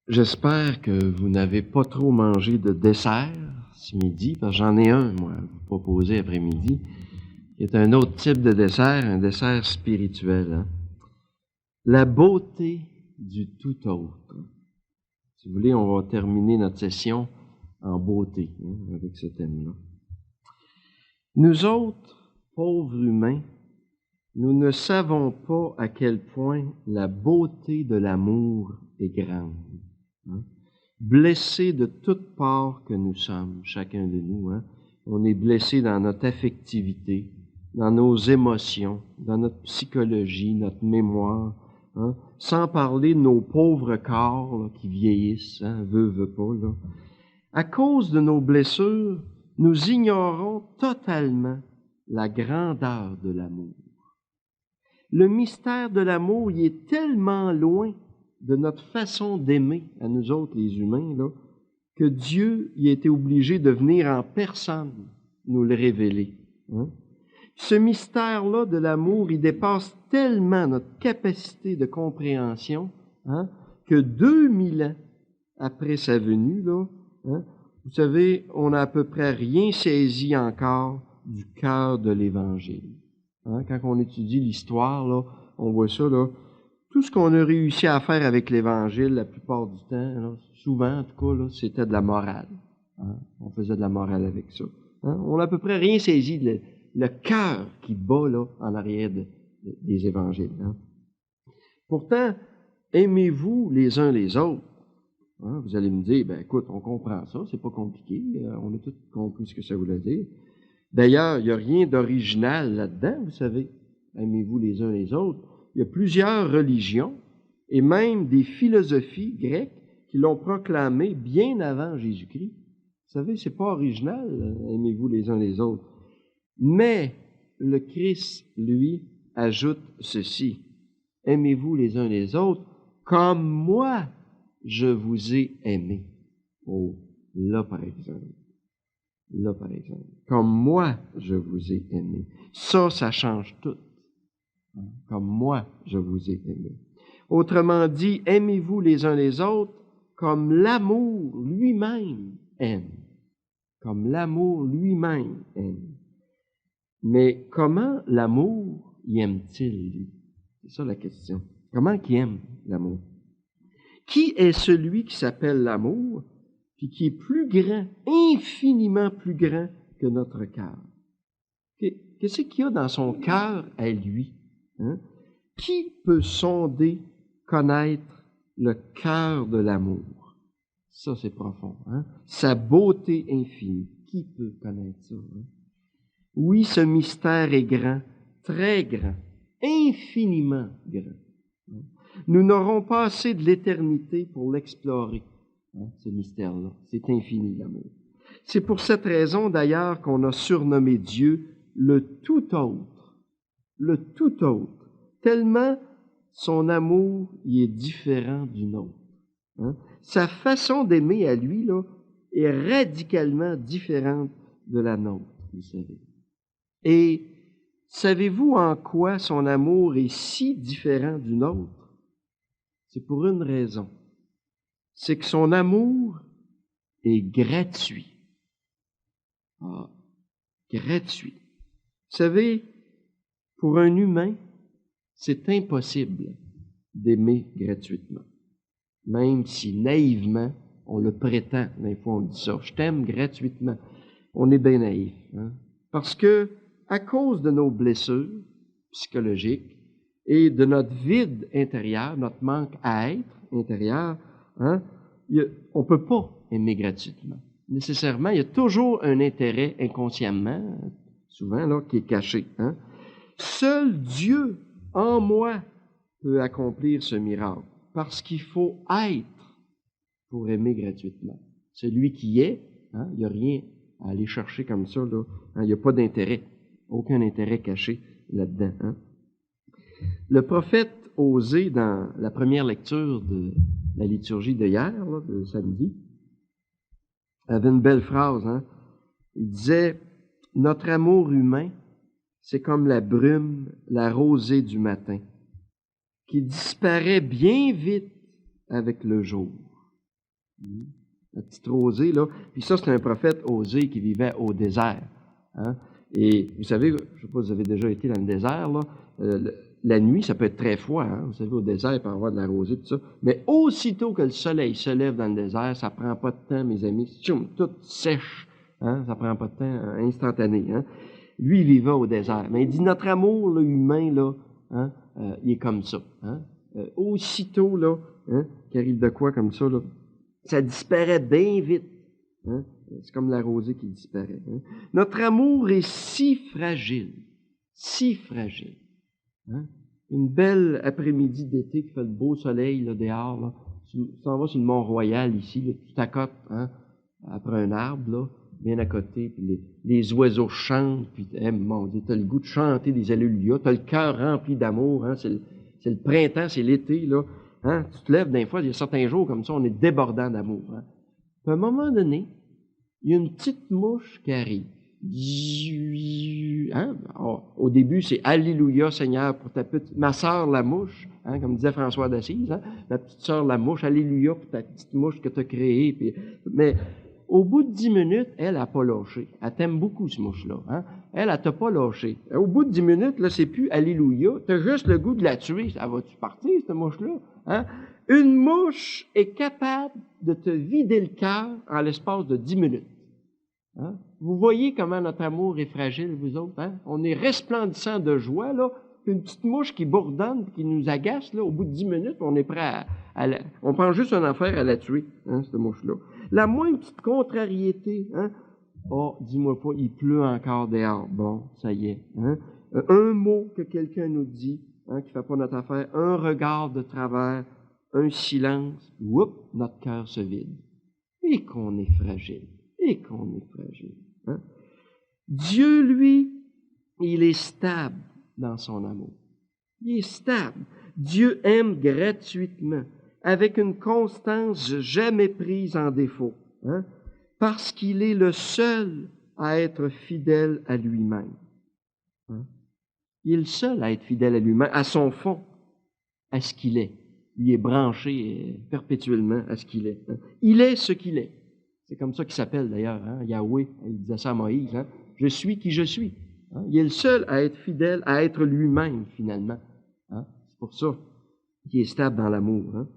J'espère que vous n'avez pas trop mangé de dessert ce midi, parce que j'en ai un, moi, à vous proposer après-midi, qui est un autre type de dessert, un dessert spirituel. La beauté du tout autre. Si vous voulez, on va terminer notre session en beauté, avec ce thème-là. Nous autres, pauvres humains, nous ne savons pas à quel point la beauté de l'amour est grande. Blessés de toutes parts que nous sommes, chacun de nous. On est blessé dans notre affectivité, dans nos émotions, dans notre psychologie, notre mémoire, sans parler de nos pauvres corps là, qui vieillissent, veut pas. Là. À cause de nos blessures, nous ignorons totalement la grandeur de l'amour. Le mystère de l'amour, il est tellement loin de notre façon d'aimer à nous autres, les humains, là, que Dieu y a été obligé de venir en personne nous le révéler. Ce mystère-là de l'amour, il dépasse tellement notre capacité de compréhension que 2000 ans après sa venue, là, vous savez, on n'a à peu près rien saisi encore du cœur de l'Évangile. Quand on étudie l'histoire, là, on voit ça, là, tout ce qu'on a réussi à faire avec l'Évangile la plupart du temps, là, souvent en tout cas, là, c'était de la morale. On faisait de la morale avec ça. On n'a à peu près rien saisi de le cœur qui bat là, en arrière des Évangiles. Pourtant, aimez-vous les uns les autres. Vous allez me dire, ben écoute, on comprend ça, c'est pas compliqué, on a tout compris ce que ça voulait dire. D'ailleurs, il n'y a rien d'original là-dedans, vous savez. Aimez-vous les uns les autres. Il y a plusieurs religions et même des philosophies grecques qui l'ont proclamé bien avant Jésus-Christ. Vous savez, c'est pas original, aimez-vous les uns les autres. Mais le Christ, lui, ajoute ceci. Aimez-vous les uns les autres comme moi, je vous ai aimé. Oh, là par exemple. Là, par exemple. Comme moi, je vous ai aimé. Ça change tout. Comme moi, je vous ai aimé. Autrement dit, aimez-vous les uns les autres comme l'amour lui-même aime. Comme l'amour lui-même aime. Mais comment l'amour y aime-t-il, lui? C'est ça la question. Comment qu'il aime l'amour? Qui est celui qui s'appelle l'amour? Puis qui est plus grand, infiniment plus grand que notre cœur. Qu'est-ce qu'il y a dans son cœur à lui? Qui peut sonder, connaître le cœur de l'amour? Ça, c'est profond. Sa beauté infinie. Qui peut connaître ça? Oui, ce mystère est grand, très grand, infiniment grand. Nous n'aurons pas assez de l'éternité pour l'explorer. Ce mystère-là. C'est infini, l'amour. C'est pour cette raison, d'ailleurs, qu'on a surnommé Dieu le tout autre. Le tout autre. Tellement son amour y est différent du nôtre. Sa façon d'aimer à lui, là, est radicalement différente de la nôtre, vous savez. Et savez-vous en quoi son amour est si différent du nôtre? C'est pour une raison. C'est que son amour est gratuit. Gratuit. Vous savez, pour un humain, c'est impossible d'aimer gratuitement. Même si naïvement, on le prétend. Des fois, on dit ça. Je t'aime gratuitement. On est bien naïf. Parce que, à cause de nos blessures psychologiques et de notre vide intérieur, notre manque à être intérieur, on ne peut pas aimer gratuitement. Nécessairement, il y a toujours un intérêt inconsciemment, souvent, là, qui est caché. Seul Dieu, en moi, peut accomplir ce miracle, parce qu'il faut être pour aimer gratuitement. Celui qui est, il n'y a rien à aller chercher comme ça, là. Il n'y a pas d'intérêt, aucun intérêt caché là-dedans. Le prophète Osée, dans la première lecture de la liturgie de hier, là, de samedi, avait une belle phrase. Il disait, « Notre amour humain, c'est comme la brume, la rosée du matin, qui disparaît bien vite avec le jour. La petite rosée, là. Puis ça, c'est un prophète Osée qui vivait au désert. Hein? Et vous savez, je ne sais pas si vous avez déjà été dans le désert, là. La nuit, ça peut être très froid. Hein? Vous savez, au désert, il peut y avoir de la rosée, tout ça. Mais aussitôt que le soleil se lève dans le désert, ça prend pas de temps, mes amis. Tchoum, tout sèche. Hein? Ça prend pas de temps instantané. Hein? Lui, il vivait au désert. Mais il dit, notre amour là, humain, là, hein, il est comme ça. Hein? Aussitôt, là, hein, qu'il arrive de quoi comme ça, là, ça disparaît bien vite. Hein? C'est comme la rosée qui disparaît. Hein? Notre amour est si fragile, si fragile. Hein? Une belle après-midi d'été qui fait le beau soleil là, dehors. Là. Tu t'en vas sur le Mont-Royal ici, là, tu t'accotes hein, après un arbre, là, bien à côté, puis les oiseaux chantent, puis mon Dieu, t'as le goût de chanter des alléluia, t'as le cœur rempli d'amour, hein, c'est le printemps, c'est l'été, là. Hein? Tu te lèves des fois, il y a certains jours comme ça, on est débordant d'amour. Hein? Puis à un moment donné, il y a une petite mouche qui arrive. Hein? Au début, c'est Alléluia Seigneur pour ta petite... Ma sœur la mouche, hein, comme disait François d'Assise, hein? Ma petite sœur la mouche, Alléluia pour ta petite mouche que tu as créée. Puis... Mais au bout de 10 minutes, elle n'a pas lâché. Elle t'aime beaucoup, ce mouche-là. Hein? Elle t'a pas lâché. Au bout de 10 minutes, là, c'est plus Alléluia. Tu as juste le goût de la tuer. Ça va-tu partir, cette mouche-là? Hein? Une mouche est capable de te vider le cœur en l'espace de 10 minutes. Hein? Vous voyez comment notre amour est fragile, vous autres? Hein? On est resplendissant de joie, là. Une petite mouche qui bourdonne, qui nous agace, là, au bout de 10 minutes, on est prêt on prend juste un affaire à la tuer, hein, cette mouche-là. La moindre petite contrariété, hein? Oh, dis-moi pas, il pleut encore dehors. Bon, ça y est. Hein? Un mot que quelqu'un nous dit, hein, qui fait pas notre affaire, un regard de travers, un silence, whoop, notre cœur se vide. Et qu'on est fragile. Et qu'on est fragile. Hein? Dieu, lui, il est stable dans son amour. Il est stable. Dieu aime gratuitement, avec une constance jamais prise en défaut, hein? Parce qu'il est le seul à être fidèle à lui-même. Hein? Il est le seul à être fidèle à lui-même, à son fond, à ce qu'il est. Il est branché perpétuellement à ce qu'il est. Hein? Il est ce qu'il est. C'est comme ça qu'il s'appelle d'ailleurs, hein? Yahweh. Il disait ça à Moïse. Hein? Je suis qui je suis. Hein? Il est le seul à être fidèle, à être lui-même finalement. Hein? C'est pour ça qu'il est stable dans l'amour. Hein?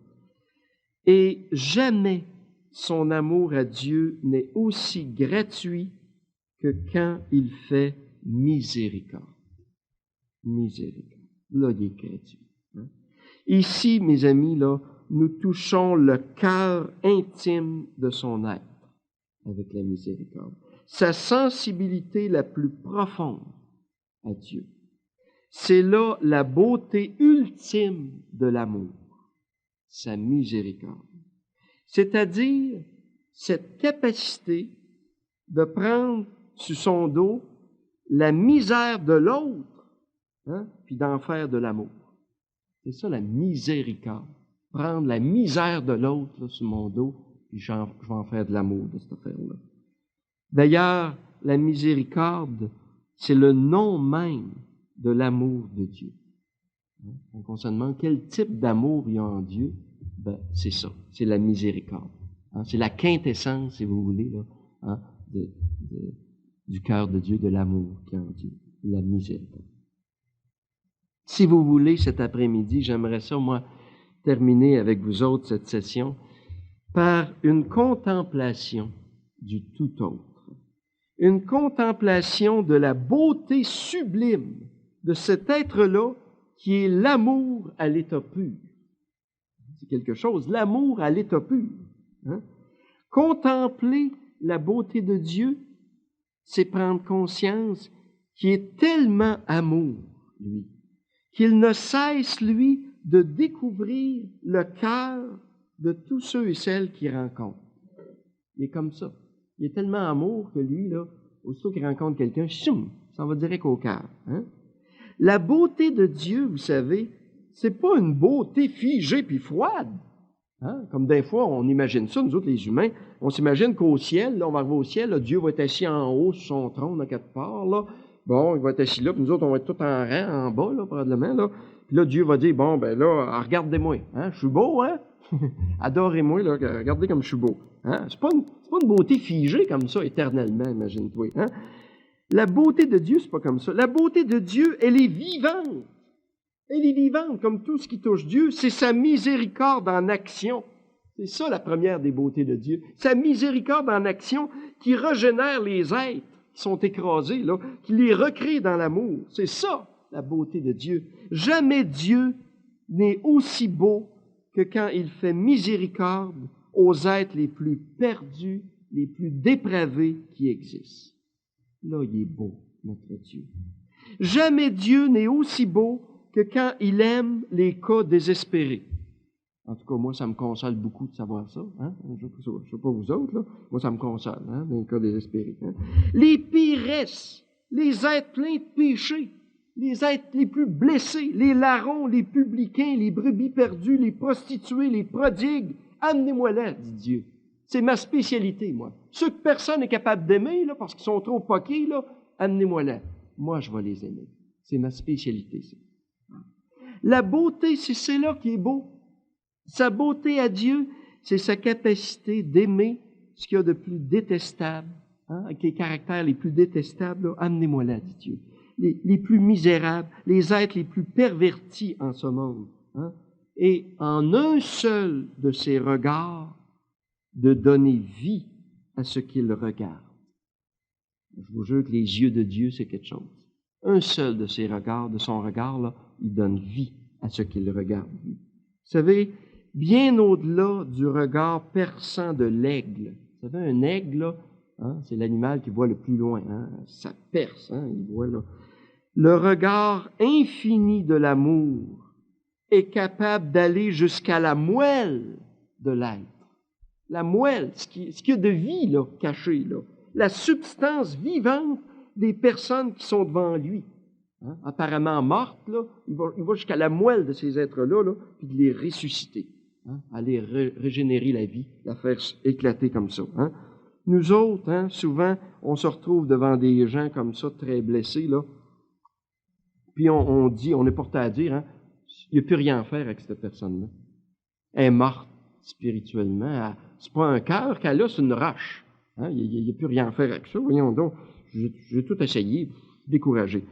Et jamais son amour à Dieu n'est aussi gratuit que quand il fait miséricorde. Miséricorde. Là, il est gratuit. Hein? Ici, mes amis, là, nous touchons le cœur intime de son être avec la miséricorde. Sa sensibilité la plus profonde à Dieu. C'est là la beauté ultime de l'amour, sa miséricorde. C'est-à-dire cette capacité de prendre sur son dos la misère de l'autre, hein, puis d'en faire de l'amour. C'est ça la miséricorde. Prendre la misère de l'autre là, sur mon dos, puis je vais en faire de l'amour de cette affaire-là. D'ailleurs, la miséricorde, c'est le nom même de l'amour de Dieu. Donc, on se demande quel type d'amour il y a en Dieu. Ben, c'est ça, c'est la miséricorde. Hein, c'est la quintessence, si vous voulez, là, hein, du cœur de Dieu, de l'amour qu'il y a en Dieu, la miséricorde. Si vous voulez, cet après-midi, j'aimerais ça, moi, terminer avec vous autres cette session par une contemplation du tout autre. Une contemplation de la beauté sublime de cet être-là qui est l'amour à l'état pur. C'est quelque chose, l'amour à l'état pur. Hein? Contempler la beauté de Dieu, c'est prendre conscience qu'il est tellement amour, lui, qu'il ne cesse, lui, de découvrir le cœur de tous ceux et celles qu'il rencontre. Il est comme ça. Il est tellement amour que lui, là, aussitôt qu'il rencontre quelqu'un, choum, ça va direct au cœur. Hein? La beauté de Dieu, vous savez, c'est pas une beauté figée puis froide. Hein? Comme des fois, on imagine ça, nous autres, les humains, on s'imagine qu'au ciel, là, on va arriver au ciel, là, Dieu va être assis en haut sur son trône, à quelque part, là. Bon, il va être assis là, puis nous autres, on va être tous en rang, en bas, là, probablement, là. Puis là, Dieu va dire, bon, ben là, regardez-moi, hein, je suis beau, hein? Adorez-moi, là, regardez comme je suis beau. Hein? C'est pas une beauté figée comme ça, éternellement, imagine-toi. Hein? La beauté de Dieu, c'est pas comme ça. La beauté de Dieu, elle est vivante. Elle est vivante, comme tout ce qui touche Dieu. C'est sa miséricorde en action. C'est ça la première des beautés de Dieu. Sa miséricorde en action qui régénère les êtres qui sont écrasés, là, qui les recrée dans l'amour. C'est ça la beauté de Dieu. Jamais Dieu n'est aussi beau que quand il fait miséricorde aux êtres les plus perdus, les plus dépravés qui existent. Là, il est beau, notre Dieu. Jamais Dieu n'est aussi beau que quand il aime les cas désespérés. En tout cas, moi, ça me console beaucoup de savoir ça. Hein? Je ne sais pas vous autres, là. Moi, ça me console, hein, dans les cas désespérés. Hein? Les piresses, les êtres pleins de péchés, les êtres les plus blessés, les larrons, les publicains, les brebis perdues, les prostituées, les prodigues, amenez-moi là, dit Dieu. C'est ma spécialité, moi. Ceux que personne n'est capable d'aimer, là, parce qu'ils sont trop poqués, là, amenez-moi là. Moi, je vais les aimer. C'est ma spécialité, ça. La beauté, c'est là qui est beau. Sa beauté à Dieu, c'est sa capacité d'aimer ce qu'il y a de plus détestable, hein, avec les caractères les plus détestables. Là, amenez-moi là, dit Dieu. Les plus misérables, les êtres les plus pervertis en ce monde. Hein, et en un seul de ses regards, de donner vie à ce qu'il regarde. Je vous jure que les yeux de Dieu, c'est quelque chose. Un seul de ses regards, de son regard, là, il donne vie à ce qu'il regarde. Vous savez, bien au-delà du regard perçant de l'aigle. Vous savez, un aigle, là, hein, c'est l'animal qui voit le plus loin. Hein, ça perce, hein, il voit là. Le regard infini de l'amour est capable d'aller jusqu'à la moelle de l'être. La moelle, ce qui y a de vie là, caché, là. La substance vivante des personnes qui sont devant lui. Hein, apparemment mortes, là, il va jusqu'à la moelle de ces êtres-là, là, puis de les ressusciter. Hein, aller régénérer la vie, la faire éclater comme ça. Hein. Nous autres, hein, souvent, on se retrouve devant des gens comme ça, très blessés, là, puis on dit, on est porté à dire, hein, il n'y a plus rien à faire avec cette personne-là. Elle est morte spirituellement. C'est pas un cœur qu'elle a, c'est une roche. Hein, il n'y a plus rien à faire avec ça. Voyons donc, j'ai tout essayé, découragé.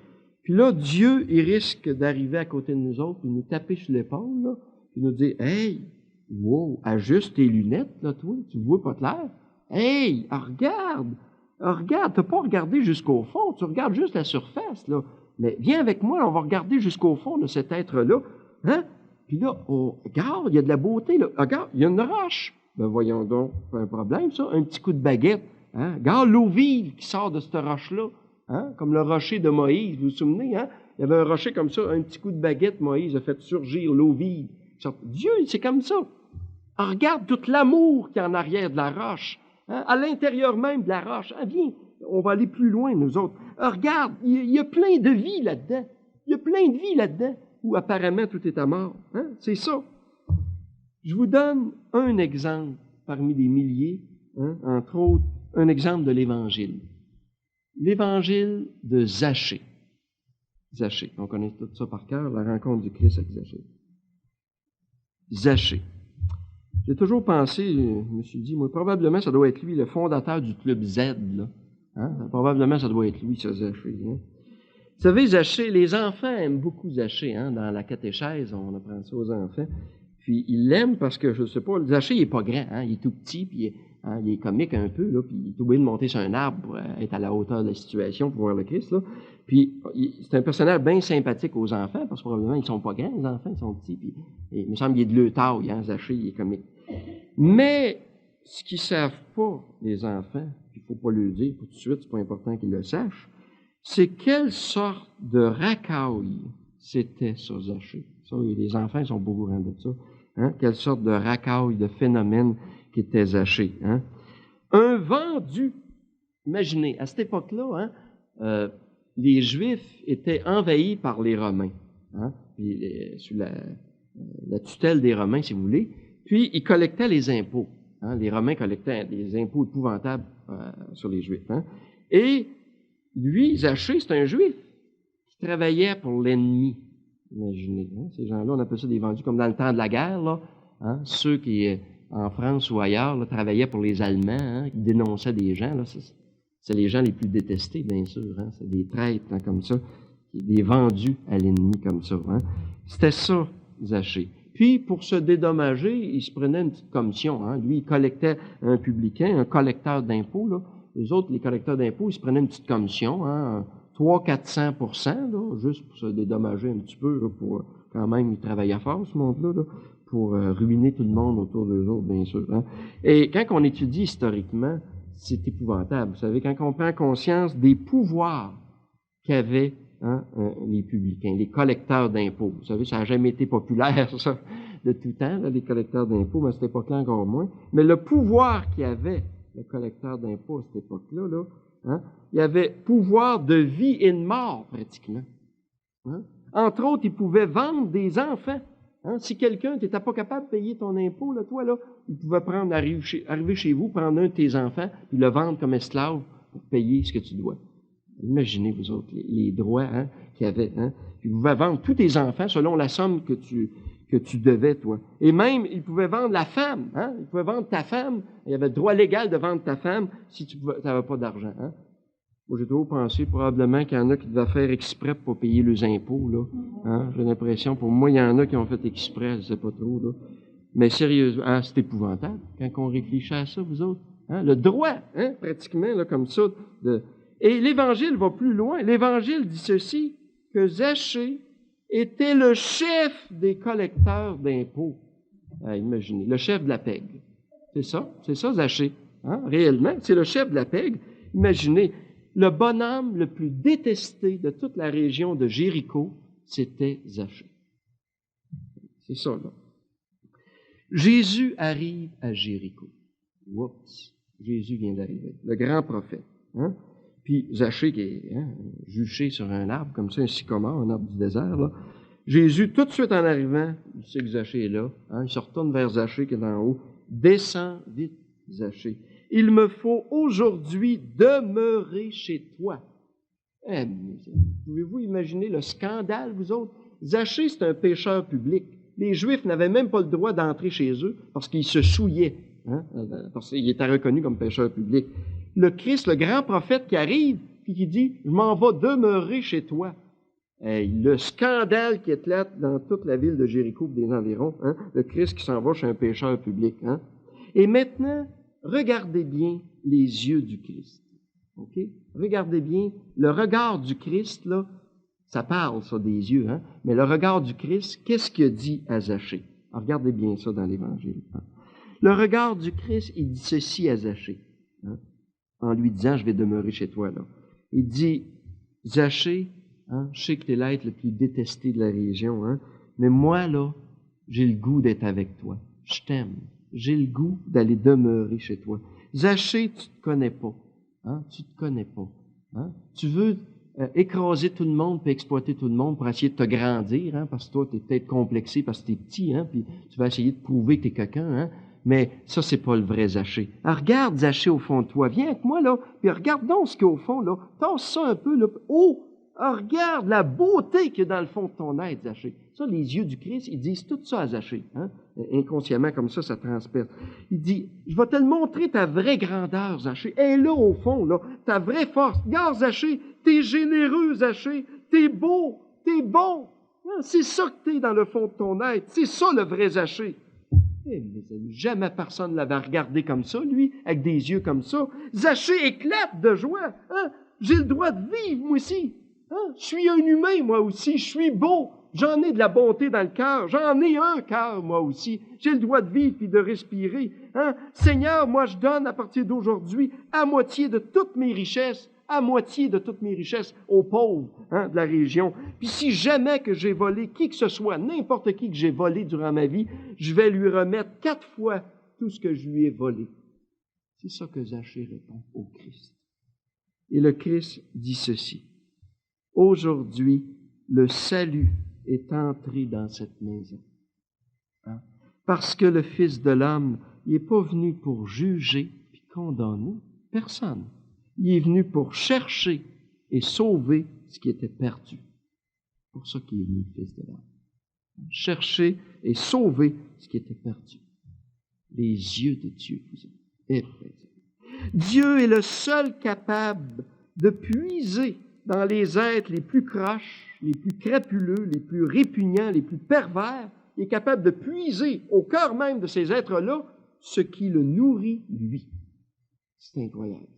Puis là, Dieu, il risque d'arriver à côté de nous autres, puis nous taper sur l'épaule, là, puis nous dire, « Hey, wow, ajuste tes lunettes, là, toi, tu vois pas clair? Hey, regarde, t'as pas regardé jusqu'au fond, tu regardes juste la surface, là. Mais viens avec moi, là, on va regarder jusqu'au fond de cet être-là. Hein? Puis là, regarde, il y a de la beauté, là. Regarde, il y a une roche. Ben voyons donc, pas un problème, ça. Un petit coup de baguette. Hein? Regarde l'eau vive qui sort de cette roche-là. Hein? Comme le rocher de Moïse, vous vous souvenez? Hein? Il y avait un rocher comme ça, un petit coup de baguette, Moïse a fait surgir l'eau vive. Dieu, c'est comme ça. Alors, regarde tout l'amour qu'il y a en arrière de la roche. Hein? À l'intérieur même de la roche. Ah, viens, on va aller plus loin, nous autres. Alors, regarde, il y a plein de vie là-dedans. Il y a plein de vie là-dedans où apparemment tout est à mort. Hein? C'est ça. Je vous donne un exemple parmi des milliers, hein, entre autres, un exemple de l'Évangile. L'Évangile de Zachée. Zachée, on connaît tout ça par cœur, la rencontre du Christ avec Zachée. Zachée. J'ai toujours pensé, je me suis dit, moi, probablement, ça doit être lui, le fondateur du club Z, là. Hein? Probablement, ça doit être lui, ça, Zachée. Hein? Vous savez, Zachée, les enfants aiment beaucoup Zachée. Hein? Dans la catéchèse, on apprend ça aux enfants. Puis ils l'aiment parce que, je ne sais pas, Zachée, il n'est pas grand. Hein? Il est tout petit, puis il est comique un peu, là, puis il est obligé de monter sur un arbre pour être à la hauteur de la situation pour voir le Christ. Là. Puis c'est un personnage bien sympathique aux enfants, parce que probablement, ils ne sont pas grands, les enfants, ils sont petits. Puis il me semble qu'il est de leur taille, hein? Zachée, il est comique. Mais ce qu'ils ne savent pas, les enfants, il ne faut pas le dire tout de suite, c'est pas important qu'ils le sachent, c'est quelle sorte de racaille c'était ça, Zachée. Ça, les enfants ils sont pas au courant de ça. Hein? Quelle sorte de racaille, de phénomène qu'était Zachée. Hein? Un vendu. Imaginez, à cette époque-là, hein, les Juifs étaient envahis par les Romains. Hein? Puis, sous la tutelle des Romains, si vous voulez. Puis, ils collectaient les impôts. Hein? Les Romains collectaient des impôts épouvantables sur les Juifs. Hein? Et lui, Zachée, c'est un Juif qui travaillait pour l'ennemi. Imaginez, hein? Ces gens-là, on appelle ça des vendus, comme dans le temps de la guerre, là. hein, ceux qui, en France ou ailleurs, là, travaillaient pour les Allemands, hein, qui dénonçaient des gens, là, c'est les gens les plus détestés, bien sûr. Hein, c'est des traîtres hein, comme ça, des vendus à l'ennemi comme ça. Hein. C'était ça, Zachée. Puis, pour se dédommager, il se prenait une petite commission. Hein. Lui, il collectait un publicain, un collecteur d'impôts. Là. Les autres, les collecteurs d'impôts, ils se prenaient une petite commission, hein, 300-400%, là, juste pour se dédommager un petit peu, là, pour quand même, ils travaillaient fort, ce monde-là, là, pour ruiner tout le monde autour d'eux autres, bien sûr. Hein. Et quand on étudie historiquement, c'est épouvantable. Vous savez, quand on prend conscience des pouvoirs qu'avaient hein, les publicains, les collecteurs d'impôts. Vous savez, ça n'a jamais été populaire, ça, de tout temps, là, les collecteurs d'impôts, mais à cette époque-là encore moins. Mais le pouvoir qu'il y avait, le collecteur d'impôts à cette époque-là, là, hein, il y avait pouvoir de vie et de mort, pratiquement. Hein. Entre autres, il pouvait vendre des enfants. Hein. Si quelqu'un n'était pas capable de payer ton impôt, là, toi, là, il pouvait arriver chez vous, prendre un de tes enfants, puis le vendre comme esclave pour payer ce que tu dois. Imaginez, vous autres, les droits hein, qu'il y avait. Hein. Puis vous pouvez vendre tous tes enfants selon la somme que tu devais, toi. Et même, il pouvait vendre la femme. Hein. Il pouvait vendre ta femme. Il y avait le droit légal de vendre ta femme si tu n'avais pas d'argent. Hein. Moi, j'ai toujours pensé probablement qu'il y en a qui devaient faire exprès pour pas payer leurs impôts. Là. Hein. J'ai l'impression, pour moi, il y en a qui ont fait exprès, je ne sais pas trop. Là. Mais sérieusement, hein, c'est épouvantable quand on réfléchit à ça, vous autres. Hein. Le droit, hein, pratiquement, là, comme ça, de... Et l'Évangile va plus loin. L'Évangile dit ceci, que Zachée était le chef des collecteurs d'impôts. Ah, imaginez, le chef de la pègre. C'est ça Zachée. Hein? Réellement, c'est le chef de la pègre. Imaginez, le bonhomme le plus détesté de toute la région de Jéricho, c'était Zachée. C'est ça, là. Jésus arrive à Jéricho. Oups, Jésus vient d'arriver, le grand prophète. Hein? Puis Zachée qui est hein, juché sur un arbre, comme ça, un sycomore, un arbre du désert, là. Jésus, tout de suite en arrivant, il sait que Zachée est là, hein, il se retourne vers Zachée qui est en haut. Descends vite, Zachée. Il me faut aujourd'hui demeurer chez toi. Eh, pouvez-vous imaginer le scandale, vous autres? Zachée, c'est un pécheur public. Les Juifs n'avaient même pas le droit d'entrer chez eux parce qu'ils se souillaient, hein, parce qu'il était reconnu comme pécheur public. Le Christ, le grand prophète qui arrive, puis qui dit, je m'en vais demeurer chez toi. Hey, le scandale qui éclate dans toute la ville de Jéricho et des environs, hein, le Christ qui s'en va chez un pécheur public. Hein. Et maintenant, regardez bien les yeux du Christ. Okay? Regardez bien, le regard du Christ, là, ça parle, ça, des yeux, hein, mais le regard du Christ, qu'est-ce qu'il a dit à Zachée? Alors, regardez bien ça dans l'Évangile. Hein. Le regard du Christ, il dit ceci à Zachée, hein, en lui disant, je vais demeurer chez toi, là. Il dit, Zachée, hein, je sais que tu es l'être le plus détesté de la région, hein, mais moi, là, j'ai le goût d'être avec toi. Je t'aime. J'ai le goût d'aller demeurer chez toi. Zachée, tu te connais pas. Hein, tu te connais pas. Hein. Tu veux écraser tout le monde puis exploiter tout le monde pour essayer de te grandir, hein, parce que toi, tu es peut-être complexé parce que tu es petit, hein, puis tu vas essayer de prouver que tu es quelqu'un, hein, mais ça, c'est pas le vrai Zachée. Alors, regarde Zachée au fond de toi. Viens avec moi, là, puis regarde donc ce qu'il y a au fond, là. Tasse ça un peu, là. Oh! Alors, regarde la beauté qu'il y a dans le fond de ton être, Zachée. Ça, les yeux du Christ, ils disent tout ça à Zachée. Hein? Inconsciemment, comme ça transperce. Il dit, je vais te le montrer ta vraie grandeur, Zachée. Et là, au fond, là, ta vraie force. Regarde, Zachée, t'es généreux, Zachée. T'es beau, t'es bon. C'est ça que t'es dans le fond de ton être. C'est ça, le vrai Zachée. Eh, mes amis, jamais personne ne l'avait regardé comme ça, lui, avec des yeux comme ça. Zachée éclate de joie. Hein? J'ai le droit de vivre, moi aussi. Hein? Je suis un humain, moi aussi. Je suis beau. J'en ai de la bonté dans le cœur. J'en ai un cœur, moi aussi. J'ai le droit de vivre et de respirer. Hein? Seigneur, moi, je donne à partir d'aujourd'hui à moitié de toutes mes richesses, aux pauvres hein, de la région. Puis si jamais que j'ai volé qui que ce soit, n'importe qui que j'ai volé durant ma vie, je vais lui remettre 4 fois tout ce que je lui ai volé. C'est ça que Zachée répond au Christ. Et le Christ dit ceci. Aujourd'hui, le salut est entré dans cette maison. Hein? Parce que le Fils de l'homme, il n'est pas venu pour juger et condamner personne. Il est venu pour chercher et sauver ce qui était perdu. C'est pour ça qu'il est venu, le Fils de l'homme. Chercher et sauver ce qui était perdu. Les yeux de Dieu vous ont épais. Dieu est le seul capable de puiser dans les êtres les plus croches, les plus crapuleux, les plus répugnants, les plus pervers. Il est capable de puiser au cœur même de ces êtres-là ce qui le nourrit, lui. C'est incroyable.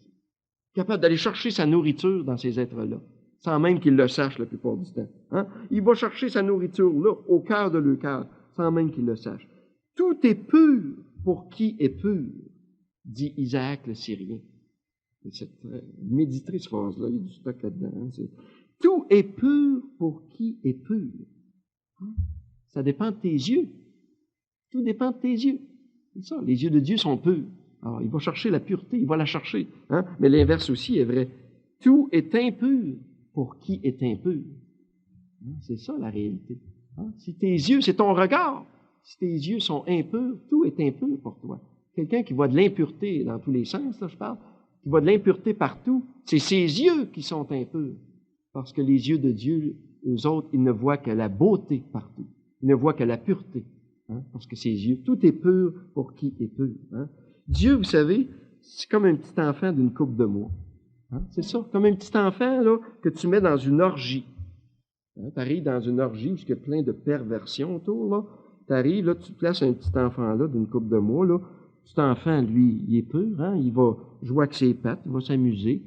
Capable d'aller chercher sa nourriture dans ces êtres-là, sans même qu'il le sache la plupart du temps. Hein? Il va chercher sa nourriture là, au cœur de leur cœur, sans même qu'il le sache. Tout est pur pour qui est pur, dit Isaac le Syrien. Méditerez cette phrase-là, il y a du stock là-dedans. Hein? Tout est pur pour qui est pur. Hein? Ça dépend de tes yeux. Tout dépend de tes yeux. C'est ça, les yeux de Dieu sont purs. Alors, il va chercher la pureté, il va la chercher. Hein? Mais l'inverse aussi est vrai. Tout est impur pour qui est impur. Hein? C'est ça la réalité. Hein? Si tes yeux, c'est ton regard. Si tes yeux sont impurs, tout est impur pour toi. Quelqu'un qui voit de l'impureté dans tous les sens, là je parle, qui voit de l'impureté partout, c'est ses yeux qui sont impurs. Parce que les yeux de Dieu, eux autres, ils ne voient que la beauté partout. Ils ne voient que la pureté. Hein? Parce que ses yeux, tout est pur pour qui est pur. Hein? Dieu, vous savez, c'est comme un petit enfant d'une couple de mois. Hein? C'est ça, comme un petit enfant là, que tu mets dans une orgie. Hein? Tu arrives dans une orgie où il y a plein de perversions autour. Là. Tu arrives, là, tu places un petit enfant là d'une couple de mois. Là. Cet enfant, lui, il est pur. Hein? Il va jouer avec ses pattes, il va s'amuser.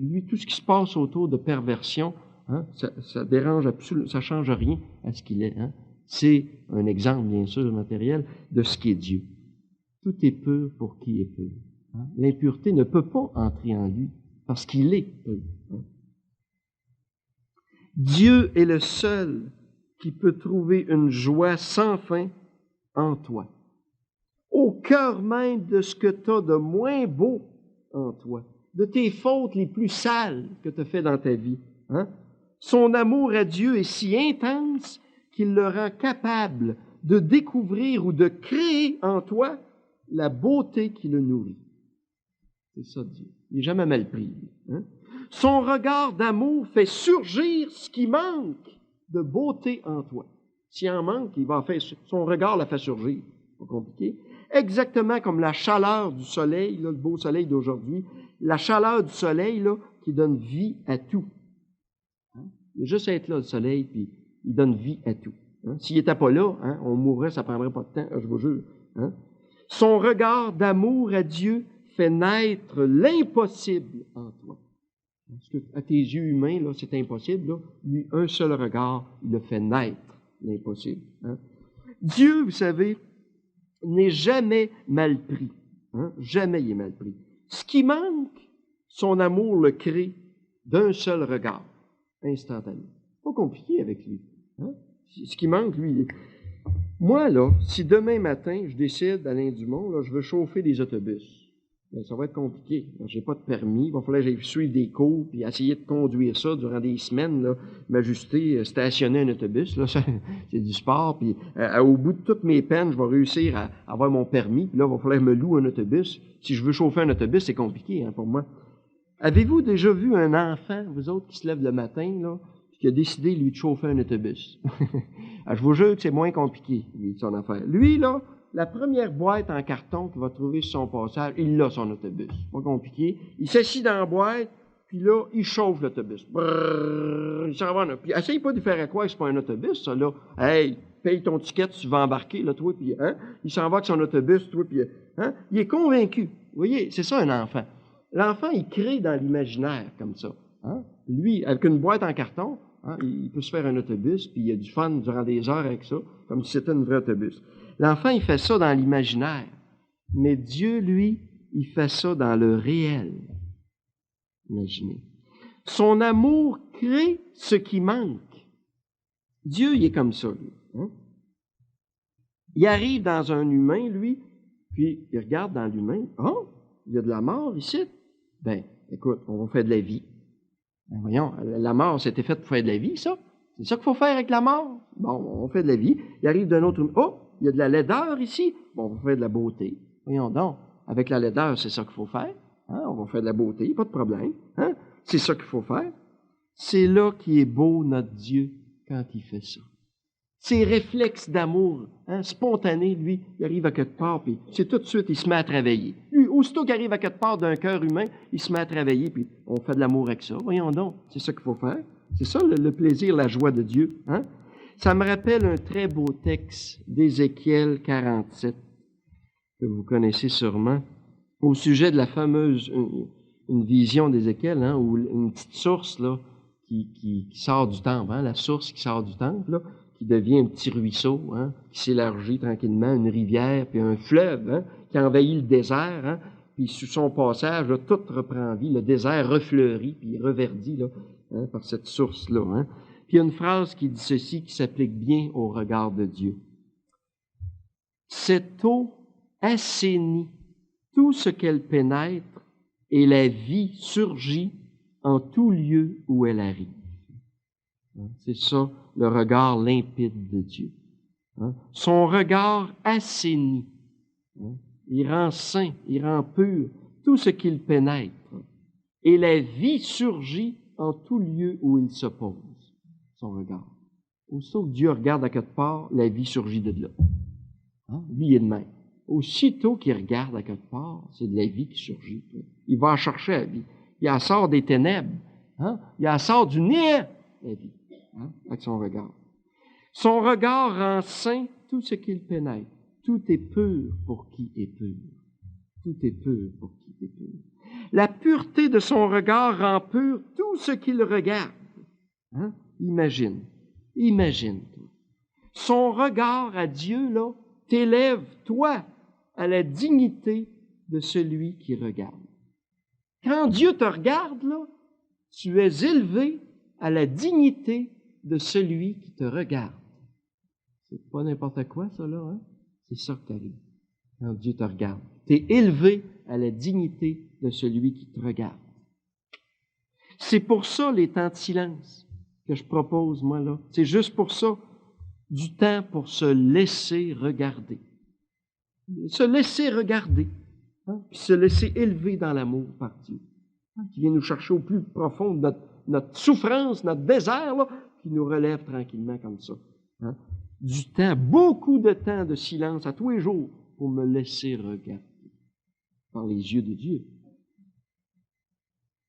Lui, tout ce qui se passe autour de perversion, hein, ça dérange absolument, ça change rien à ce qu'il est. Hein? C'est un exemple, bien sûr, matériel de ce qu'est Dieu. Tout est pur pour qui est pur. Hein? L'impureté ne peut pas entrer en lui parce qu'il est pur. Hein? Dieu est le seul qui peut trouver une joie sans fin en toi. Au cœur même de ce que tu as de moins beau en toi, de tes fautes les plus sales que tu as fait dans ta vie. Hein? Son amour à Dieu est si intense qu'il le rend capable de découvrir ou de créer en toi la beauté qui le nourrit. C'est ça Dieu. Il n'est jamais mal pris. Hein? Son regard d'amour fait surgir ce qui manque de beauté en toi. S'il en manque, il va faire, son regard la fait surgir. Pas compliqué. Exactement comme la chaleur du soleil, là, le beau soleil d'aujourd'hui, la chaleur du soleil là, qui donne vie à tout. Hein? Il y a juste à être là, le soleil, puis il donne vie à tout. Hein? S'il n'était pas là, hein, on mourrait, ça ne prendrait pas de temps, je vous jure. Hein? Son regard d'amour à Dieu fait naître l'impossible en toi. Parce que à tes yeux humains, là, c'est impossible. Là. Lui, un seul regard, il le fait naître, l'impossible. Hein? Dieu, vous savez, n'est jamais mal pris. Hein? Jamais il est mal pris. Ce qui manque, son amour le crée d'un seul regard, instantané. Pas compliqué avec lui. Hein? Ce qui manque, lui, moi, là, si demain matin, je décide, Alain Dumont, là, je veux chauffer des autobus, bien, ça va être compliqué. Je n'ai pas de permis, il va falloir que j'aille suivre des cours, puis essayer de conduire ça durant des semaines, là, m'ajuster, stationner un autobus, là, c'est du sport, puis au bout de toutes mes peines, je vais réussir à avoir mon permis, puis là, il va falloir que je me loue un autobus. Si je veux chauffer un autobus, c'est compliqué hein, pour moi. Avez-vous déjà vu un enfant, vous autres, qui se lève le matin, là, qui a décidé, lui, de chauffer un autobus? Je vous jure que c'est moins compliqué, lui, son affaire. Lui, là, la première boîte en carton qu'il va trouver sur son passage, il a son autobus. Pas compliqué. Il s'assit dans la boîte, puis là, il chauffe l'autobus. Brrr, il s'en va. Puis essaye pas de faire à quoi, c'est pas un autobus, ça, là. Hey, paye ton ticket, tu vas embarquer, là, toi, puis, hein? Il s'en va avec son autobus, toi, puis, hein? Il est convaincu. Vous voyez, c'est ça, un enfant. L'enfant, il crée dans l'imaginaire, comme ça. Hein? Lui, avec une boîte en carton, hein, il peut se faire un autobus, puis il a du fun durant des heures avec ça, comme si c'était un vrai autobus. L'enfant, il fait ça dans l'imaginaire. Mais Dieu, lui, il fait ça dans le réel. Imaginez. Son amour crée ce qui manque. Dieu, il est comme ça, lui. Hein? Il arrive dans un humain, lui, puis il regarde dans l'humain. Oh, il y a de la mort ici. Ben, écoute, on va faire de la vie. Ben, voyons, la mort, c'était fait pour faire de la vie, ça. C'est ça qu'il faut faire avec la mort. Bon, on fait de la vie. Il arrive d'un autre humain. Oh, il y a de la laideur ici. Bon, on va faire de la beauté. Voyons donc, avec la laideur, c'est ça qu'il faut faire. Hein? On va faire de la beauté, pas de problème. Hein? C'est ça qu'il faut faire. C'est là qui est beau, notre Dieu, quand il fait ça. Ses réflexes d'amour, spontanés, lui, il arrive à quelque part, puis c'est tout de suite, il se met à travailler. Lui, aussitôt qu'il arrive à quelque part d'un cœur humain, il se met à travailler, puis on fait de l'amour avec ça. Voyons donc, c'est ça qu'il faut faire. C'est ça le plaisir, la joie de Dieu. Ça me rappelle un très beau texte d'Ézéchiel 47, que vous connaissez sûrement, au sujet de la fameuse, une vision d'Ézéchiel, où une petite source là, qui sort du temple, la source qui sort du temple, là, qui devient un petit ruisseau, qui s'élargit tranquillement, une rivière, puis un fleuve, qui envahit le désert, puis sous son passage, là, tout reprend vie, le désert refleurit, puis reverdit là, par cette source-là. Puis il y a une phrase qui dit ceci, qui s'applique bien au regard de Dieu. Cette eau assainit tout ce qu'elle pénètre, et la vie surgit en tout lieu où elle arrive. C'est ça, le regard limpide de Dieu. Son regard assainit. Il rend saint, il rend pur tout ce qu'il pénètre. Et la vie surgit en tout lieu où il se pose. Son regard. Aussitôt que Dieu regarde à quelque part, la vie surgit de là. Lui, il est de même. Aussitôt qu'il regarde à quelque part, c'est de la vie qui surgit. Il va en chercher la vie. Il en sort des ténèbres. Il en sort du néant, la vie, avec son regard. Son regard rend saint tout ce qu'il pénètre. Tout est pur pour qui est pur. Tout est pur pour qui est pur. La pureté de son regard rend pur tout ce qu'il regarde. Imagine. Toi. Son regard à Dieu, là, t'élève, toi, à la dignité de celui qui regarde. Quand Dieu te regarde, là, tu es élevé à la dignité de celui qui te regarde. C'est pas n'importe quoi, ça, là, C'est ça que t'arrives quand Dieu te regarde. Tu es élevé à la dignité de celui qui te regarde. C'est pour ça, les temps de silence que je propose, moi, là. C'est juste pour ça, du temps pour se laisser regarder. Se laisser regarder, puis se laisser élever dans l'amour par Dieu, qui vient nous chercher au plus profond de notre souffrance, notre désert, là, qui nous relève tranquillement comme ça. Du temps, beaucoup de temps de silence à tous les jours pour me laisser regarder par les yeux de Dieu.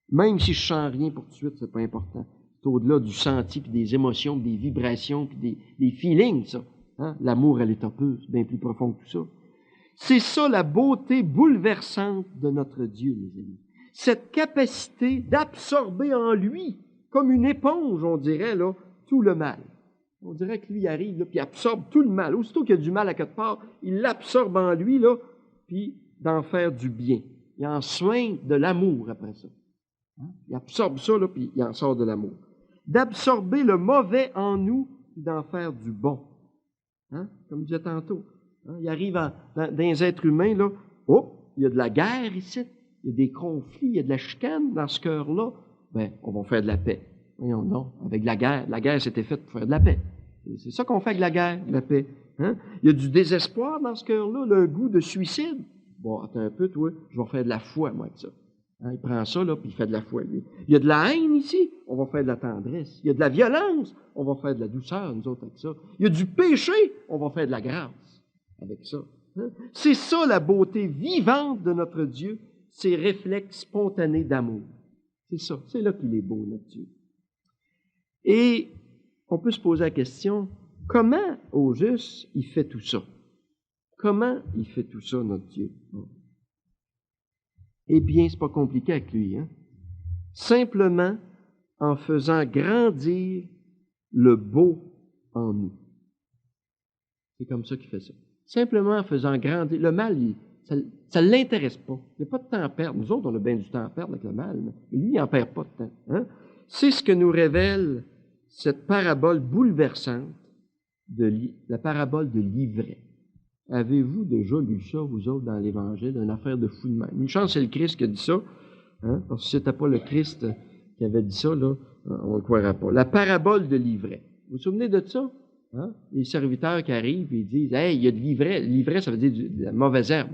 Même si je sens rien pour tout de suite, c'est pas important. C'est au-delà du senti, puis des émotions, puis des vibrations, puis des feelings, ça. L'amour à l'état pur, c'est bien plus profond que tout ça. C'est ça la beauté bouleversante de notre Dieu, mes amis. Cette capacité d'absorber en lui, comme une éponge, on dirait, là, tout le mal. On dirait que lui arrive, là, puis absorbe tout le mal. Aussitôt qu'il y a du mal à quelque part, il l'absorbe en lui, là, puis d'en faire du bien. Il en soigne de l'amour après ça. Il absorbe ça, là, puis il en sort de l'amour. D'absorber le mauvais en nous, puis d'en faire du bon. Comme je disais tantôt. Il arrive dans les êtres humains, là, il y a de la guerre ici, il y a des conflits, il y a de la chicane dans ce cœur-là. On va faire de la paix. Voyons donc, avec la guerre. La guerre, c'était faite pour faire de la paix. C'est ça qu'on fait avec la guerre, de la paix. Il y a du désespoir dans ce cœur-là, le goût de suicide. Bon, attends un peu, toi, je vais faire de la foi, moi, avec ça. Il prend ça, là, puis il fait de la foi, lui. Il y a de la haine ici, on va faire de la tendresse. Il y a de la violence, on va faire de la douceur, nous autres, avec ça. Il y a du péché, on va faire de la grâce avec ça. C'est ça, la beauté vivante de notre Dieu, ses réflexes spontanés d'amour. C'est ça, c'est là qu'il est beau, notre Dieu. Et on peut se poser la question, comment, au juste, il fait tout ça? Comment il fait tout ça, notre Dieu? Eh bien, c'est pas compliqué avec lui, Simplement en faisant grandir le beau en nous. C'est comme ça qu'il fait ça. Simplement en faisant grandir. Le mal, ça ne l'intéresse pas. Il n'y a pas de temps à perdre. Nous autres, on a bien du temps à perdre avec le mal, mais lui, il n'en perd pas de temps. C'est ce que nous révèle cette parabole bouleversante, la parabole de l'ivraie. Avez-vous déjà lu ça, vous autres, dans l'Évangile, une affaire de fou de même? Une chance, c'est le Christ qui a dit ça, parce que si c'était pas le Christ qui avait dit ça, là, on ne le croira pas. La parabole de l'ivraie. Vous vous souvenez de ça? Les serviteurs qui arrivent et disent « Hey, il y a de l'ivraie. » L'ivraie, ça veut dire de la mauvaise herbe,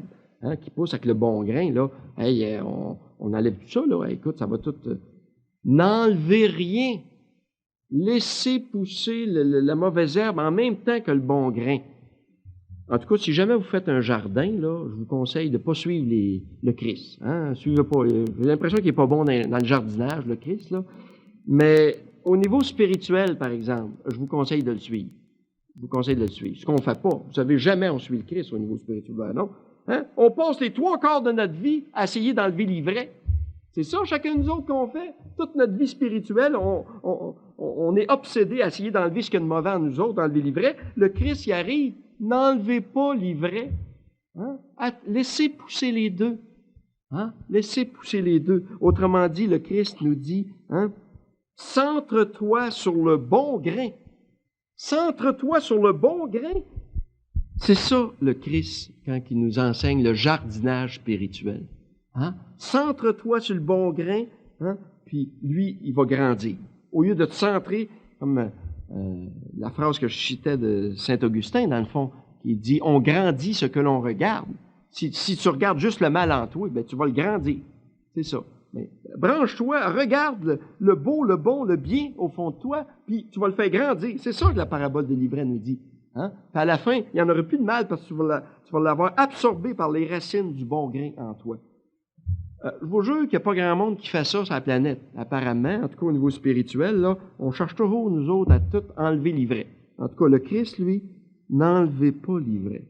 qui pousse avec le bon grain, là. Hey, on enlève tout ça, là. Hey, écoute, ça va tout... N'enlevez rien Laissez pousser la mauvaise herbe en même temps que le bon grain. En tout cas, si jamais vous faites un jardin, là, je vous conseille de ne pas suivre le Christ. Hein? Suivez pas. J'ai l'impression qu'il n'est pas bon dans le jardinage, le Christ, là. Mais au niveau spirituel, par exemple, je vous conseille de le suivre. Je vous conseille de le suivre. Ce qu'on ne fait pas. Vous savez, jamais on suit le Christ au niveau spirituel. Ben non. Hein? On passe les 3/4 de notre vie à essayer d'enlever l'ivraie. C'est ça, chacun de nous autres, qu'on fait. Toute notre vie spirituelle, on est obsédé à essayer d'enlever ce qu'il y a de mauvais en nous autres, d'enlever l'ivraie. Le Christ y arrive. N'enlevez pas l'ivraie. Hein? Laissez pousser les deux. Hein? Laissez pousser les deux. Autrement dit, le Christ nous dit, hein, centre-toi sur le bon grain. Centre-toi sur le bon grain. C'est ça, le Christ, quand il nous enseigne le jardinage spirituel. Hein? Centre-toi sur le bon grain, hein? Puis lui, il va grandir. Au lieu de te centrer, comme la phrase que je citais de Saint-Augustin, dans le fond, qui dit « On grandit ce que l'on regarde ». Si tu regardes juste le mal en toi, ben, tu vas le grandir. C'est ça. Mais branche-toi, regarde le beau, le bon, le bien au fond de toi, puis tu vas le faire grandir. C'est ça que la parabole de l'ivraie nous dit. Hein? Puis à la fin, il n'y en aura plus de mal parce que tu vas l'avoir absorbé par les racines du bon grain en toi. Je vous jure qu'il n'y a pas grand monde qui fait ça sur la planète. Apparemment, en tout cas au niveau spirituel, là, on cherche toujours, nous autres, à tout enlever l'ivraie. En tout cas, le Christ, lui, n'enlevez pas l'ivraie.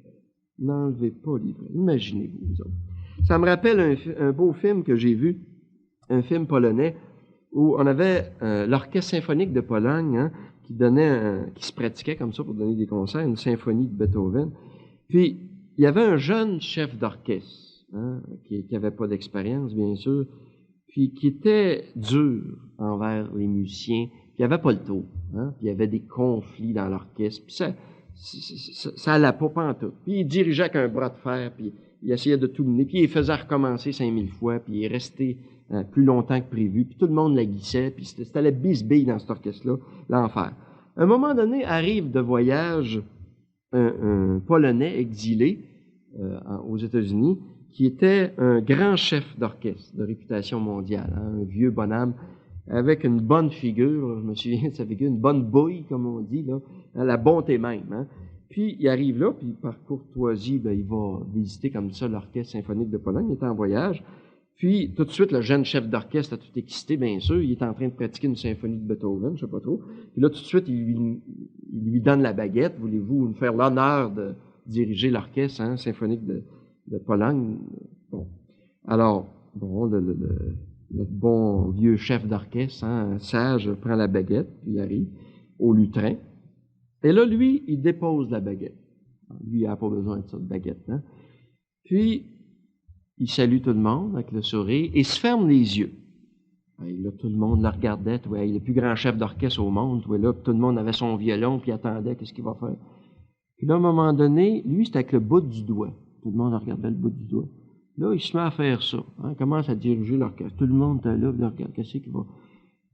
N'enlevez pas l'ivraie. Imaginez-vous, vous autres. Ça me rappelle un beau film que j'ai vu, un film polonais, où on avait l'Orchestre symphonique de Pologne, hein, qui se pratiquait comme ça pour donner des concerts, une symphonie de Beethoven. Puis, il y avait un jeune chef d'orchestre, hein, qui n'avait pas d'expérience, bien sûr, puis qui était dur envers les musiciens, puis il n'avait pas le tour. Hein, puis il y avait des conflits dans l'orchestre, puis ça allait pas pantoute. Puis il dirigeait avec un bras de fer, puis il essayait de tout mener, puis il faisait recommencer 5000 fois, puis il est resté plus longtemps que prévu, puis tout le monde la glissait, puis c'était la bisbille dans cet orchestre-là, l'enfer. À un moment donné, arrive de voyage un Polonais exilé aux États-Unis, qui était un grand chef d'orchestre de réputation mondiale, hein, un vieux bonhomme avec une bonne figure, je me souviens de sa figure, une bonne bouille, comme on dit, là, hein, la bonté même. Hein. Puis il arrive là, puis par courtoisie, ben, il va visiter comme ça l'Orchestre symphonique de Pologne, il est en voyage. Puis tout de suite, le jeune chef d'orchestre a tout excité, bien sûr, il est en train de pratiquer une symphonie de Beethoven, je sais pas trop. Puis là, tout de suite, il lui donne la baguette, voulez-vous nous faire l'honneur de diriger l'Orchestre symphonique de Pologne. Bon. Alors, bon, notre bon vieux chef d'orchestre, hein, sage, prend la baguette, puis il arrive au lutrin. Et là, lui, il dépose la baguette. Lui, il n'a pas besoin de ça, de baguette. Hein. Puis, il salue tout le monde avec le sourire et se ferme les yeux. Et là, tout le monde le regardait. Ouais, il est le plus grand chef d'orchestre au monde. Ouais, là, tout le monde avait son violon, puis attendait, qu'est-ce qu'il va faire. Puis là, à un moment donné, lui, c'était avec le bout du doigt. Tout le monde regardait le bout du doigt. Là, il se met à faire ça. Hein, commence à diriger l'orchestre. Tout le monde était là, il regarde, qu'est-ce qu'il va.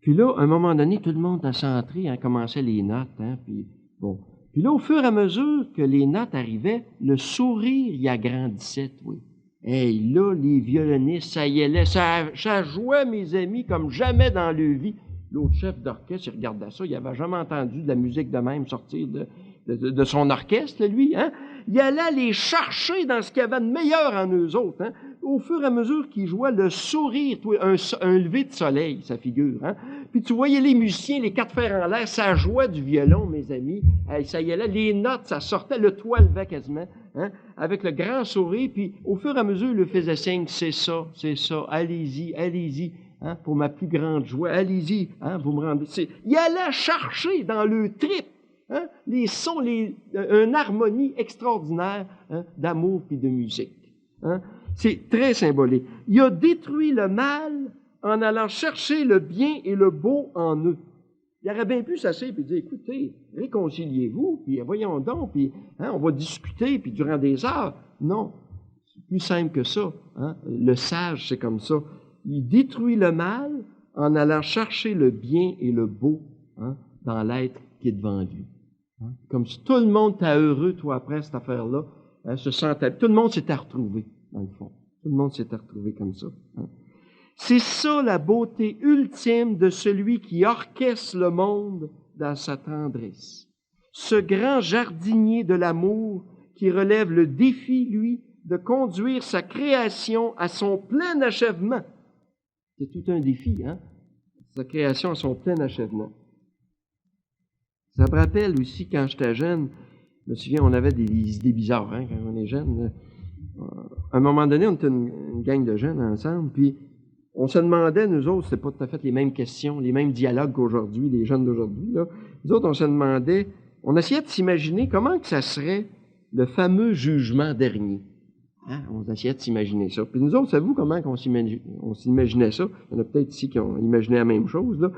Puis là, à un moment donné, tout le monde a centré, hein, commençait les notes. Hein, puis, bon. Puis là, au fur et à mesure que les notes arrivaient, le sourire y agrandissait, oui. Hey, là, les violonistes, ça y allait, ça jouait, mes amis, comme jamais dans leur vie. L'autre chef d'orchestre, il regardait ça, il n'avait jamais entendu de la musique de même sortir de son orchestre, lui. Hein? Il allait les chercher dans ce qu'il y avait de meilleur en eux autres. Hein? Au fur et à mesure qu'il jouait, le sourire, un lever de soleil, sa figure. Hein? Puis tu voyais les musiciens, les quatre fers en l'air, ça jouait du violon, mes amis. Ça y allait, les notes, ça sortait, le toit levait quasiment. Hein? Avec le grand sourire, puis au fur et à mesure, il le faisait signe, c'est ça, allez-y, allez-y. Hein, pour ma plus grande joie, allez-y, hein, vous me rendez. Il allait chercher dans le trip, hein, les sons, une harmonie extraordinaire, hein, d'amour et de musique. Hein. C'est très symbolique. Il a détruit le mal en allant chercher le bien et le beau en eux. Il aurait bien pu s'asseoir et dire, écoutez, réconciliez-vous, puis voyons donc, puis hein, on va discuter, puis durant des heures. Non, c'est plus simple que ça. Hein. Le sage, c'est comme ça. Il détruit le mal en allant chercher le bien et le beau, hein, dans l'être qui est devant lui. Hein. Comme si tout le monde était heureux, toi, après cette affaire-là, hein, se sentait. Tout le monde s'était retrouvé, dans le fond. Tout le monde s'était retrouvé comme ça. Hein. C'est ça la beauté ultime de celui qui orchestre le monde dans sa tendresse. Ce grand jardinier de l'amour qui relève le défi, lui, de conduire sa création à son plein achèvement. C'est tout un défi, hein? Sa création à son plein achèvement. Ça me rappelle aussi, quand j'étais jeune, je me souviens, on avait des idées bizarres, hein, quand on est jeune. À un moment donné, on était une gang de jeunes ensemble, puis on se demandait, nous autres, c'était pas tout à fait les mêmes questions, les mêmes dialogues qu'aujourd'hui, les jeunes d'aujourd'hui, là. Nous autres, on se demandait, on essayait de s'imaginer comment que ça serait le fameux jugement dernier. Hein? On essayait de s'imaginer ça. Puis nous autres, savez-vous comment on s'imaginait ça? Il y en a peut-être ici qui ont imaginé la même chose, là.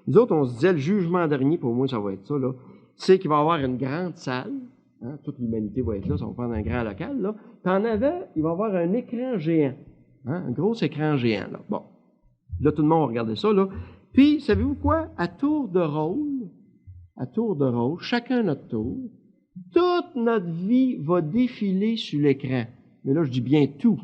Nous autres, on se disait, le jugement dernier, pour moi, ça va être ça, là. C'est qu'il va y avoir une grande salle, hein? Toute l'humanité va être là, ça va prendre un grand local, là. Puis en avant, il va y avoir un écran géant. Hein? Un gros écran géant, là. Bon. Là, tout le monde va regarder ça, là. Puis, savez-vous quoi? À tour de rôle, chacun notre tour, toute notre vie va défiler sur l'écran. Mais là, je dis bien tout.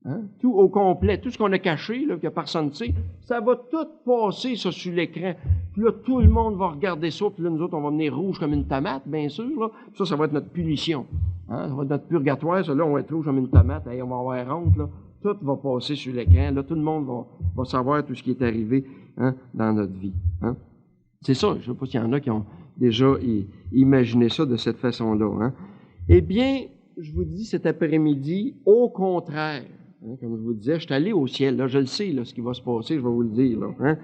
Hein? Tout au complet. Tout ce qu'on a caché, là, que personne ne sait, ça va tout passer, ça, sur l'écran. Puis là, tout le monde va regarder ça. Puis là, nous autres, on va venir rouge comme une tomate, bien sûr. Là. Puis ça va être notre punition. Hein? Ça va être notre purgatoire. Ça, là, on va être rouge comme une tomate. Hey, on va avoir honte, là. Tout va passer sur l'écran. Là, tout le monde va savoir tout ce qui est arrivé, hein, dans notre vie. Hein? C'est ça. Je ne sais pas s'il y en a qui ont déjà imaginé ça de cette façon-là. Hein? Eh bien, je vous dis cet après-midi, au contraire, hein, comme je vous disais, je suis allé au ciel. Là, je le sais, là, ce qui va se passer, je vais vous le dire. Là, hein?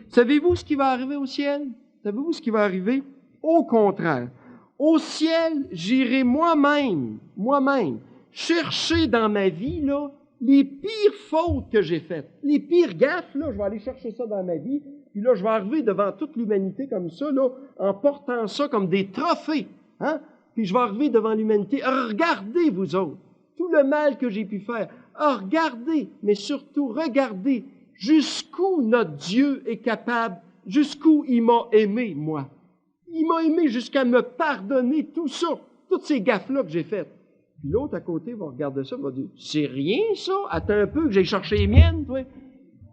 Savez-vous ce qui va arriver au ciel? Savez-vous ce qui va arriver? Au contraire. Au ciel, j'irai moi-même, chercher dans ma vie, là, les pires fautes que j'ai faites. Les pires gaffes, là, je vais aller chercher ça dans ma vie. Puis là, je vais arriver devant toute l'humanité comme ça, là, en portant ça comme des trophées. Hein? Puis je vais arriver devant l'humanité. Regardez, vous autres, tout le mal que j'ai pu faire. Regardez, mais surtout, regardez jusqu'où notre Dieu est capable, jusqu'où il m'a aimé, moi. Il m'a aimé jusqu'à me pardonner tout ça, toutes ces gaffes-là que j'ai faites. Puis l'autre à côté va regarder ça, va dire, c'est rien ça, attends un peu que j'ai cherché les miennes, toi.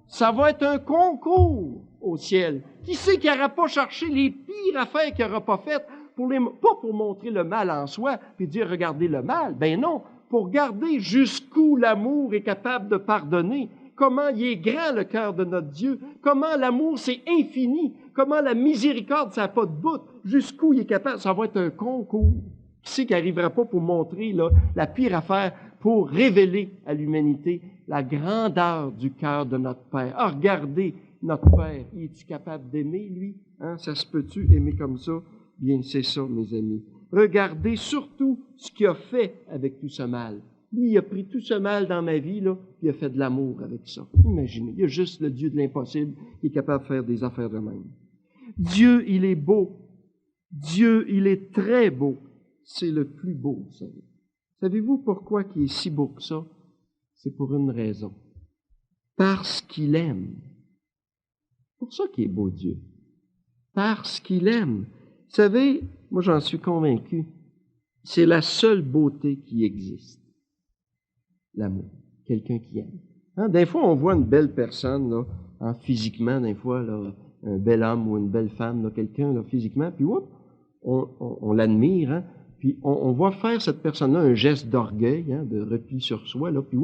Ça va être un concours au ciel. Qui sait qui n'aura pas cherché les pires affaires qu'il n'aura pas faites, pas pour montrer le mal en soi, puis dire, regardez le mal. Ben non, pour regarder jusqu'où l'amour est capable de pardonner, comment il est grand le cœur de notre Dieu, comment l'amour c'est infini, comment la miséricorde ça n'a pas de bout, jusqu'où il est capable. Ça va être un concours. Qui c'est qui n'arrivera pas pour montrer là, la pire affaire, pour révéler à l'humanité la grandeur du cœur de notre Père. Ah, regardez, notre Père, est-tu capable d'aimer, lui? Hein? Ça se peut-tu aimer comme ça? Bien, c'est ça, mes amis. Regardez surtout ce qu'il a fait avec tout ce mal. Lui, il a pris tout ce mal dans ma vie, là, puis il a fait de l'amour avec ça. Imaginez, il y a juste le Dieu de l'impossible qui est capable de faire des affaires de même. Dieu, il est beau. Dieu, il est très beau. C'est le plus beau, vous savez. Savez-vous pourquoi il est si beau que ça? C'est pour une raison. Parce qu'il aime. C'est pour ça qu'il est beau, Dieu. Parce qu'il aime. Vous savez, moi j'en suis convaincu, c'est la seule beauté qui existe. L'amour. Quelqu'un qui aime. Hein? Des fois, on voit une belle personne, là, hein, physiquement, des fois, là, un bel homme ou une belle femme, là, quelqu'un là, physiquement, puis on l'admire, hein? Puis on voit faire cette personne-là un geste d'orgueil, hein, de repli sur soi, là, puis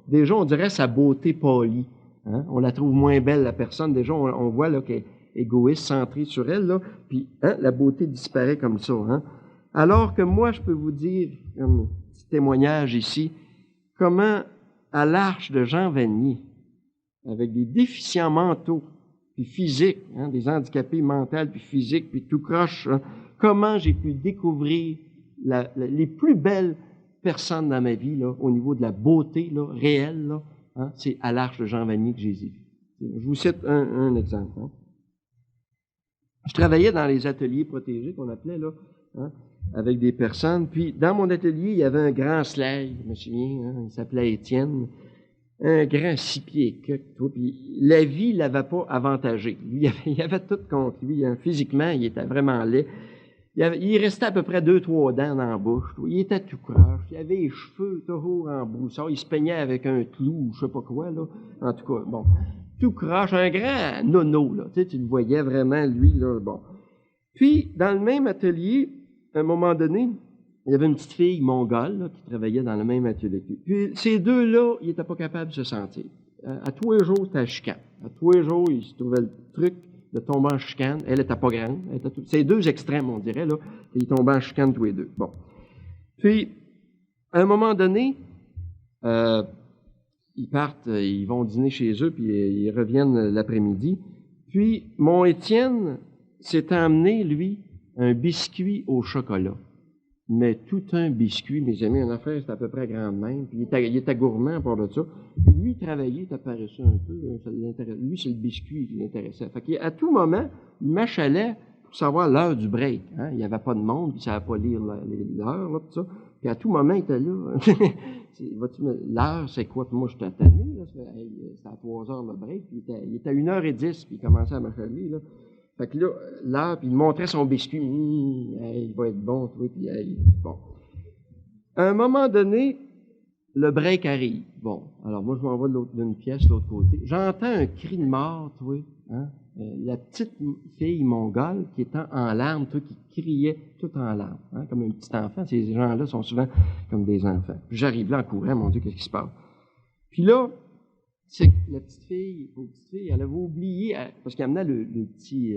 déjà on dirait sa beauté pâlie. Hein? On la trouve moins belle, la personne. Déjà, on voit là, qu'elle est égoïste, centrée sur elle, là, puis hein, la beauté disparaît comme ça. Hein? Alors que moi, je peux vous dire, comme petit témoignage ici, comment à l'Arche de Jean Vanier, avec des déficients mentaux, puis physiques, hein, des handicapés mentaux, puis physiques, puis tout croche, hein, comment j'ai pu découvrir les plus belles personnes dans ma vie, là, au niveau de la beauté là, réelle, là, hein, c'est à l'Arche de Jean Vanier que j'ai vu. Je vous cite un exemple. Hein. Je travaillais dans les ateliers protégés qu'on appelait, là, hein, avec des personnes. Puis, dans mon atelier, il y avait un grand slave, je me souviens, hein, il s'appelait Étienne, un grand 6 pieds, puis la vie ne l'avait pas avantagé. Lui, il avait tout contre lui. Hein. Physiquement, il était vraiment laid. Il restait à peu près 2-3 dents dans la bouche. Il était tout croche. Il avait les cheveux toujours en broussard. Il se peignait avec un clou ou je sais pas quoi, là. En tout cas, bon. Tout croche. Un grand nono, là. Tu sais, tu le voyais vraiment, lui, là. Bon. Puis, dans le même atelier, à un moment donné, il y avait une petite fille mongole, là, qui travaillait dans le même atelier. Puis, ces deux-là, ils n'étaient pas capables de se sentir. À tous les jours, c'était à chicane. À tous les jours, ils se trouvaient le truc de tomber en chicane. Elle était pas grande. C'est deux extrêmes, on dirait, là. Ils tombaient en chicane tous les deux. Bon. Puis, à un moment donné, ils partent, ils vont dîner chez eux, puis ils reviennent l'après-midi. Puis, mon Étienne s'est emmené, lui, un biscuit au chocolat. Mais tout un biscuit, mes amis, une affaire, c'était à peu près grande même. Puis il était gourmand à part de ça. Puis lui, il travaillait, il apparaissait un peu, ça l'intéressait. Lui, c'est le biscuit qui l'intéressait. Fait qu'à tout moment, il m'achalait pour savoir l'heure du break. Hein? Il n'y avait pas de monde, puis il ne savait pas lire l'heure, là, tout ça. Puis à tout moment, il était là. L'heure, c'est quoi? Puis moi, je suis tanné, là. C'était à 3 heures le break. Puis il était à 1h10, puis il commençait à m'achaler, là. Fait que là, puis il montrait son biscuit. Il va être bon, toi, puis bon. À un moment donné, le break arrive. Bon, alors moi, je m'en vais d'une pièce de l'autre côté. J'entends un cri de mort, toi, hein? La petite fille mongole qui était en larmes, toi, qui criait tout en larmes, hein? Comme un petit enfant. Ces gens-là sont souvent comme des enfants. Puis j'arrive là en courant, mon Dieu, qu'est-ce qui se passe? Puis là, c'est que la petite fille, elle avait oublié, parce qu'elle amenait le petit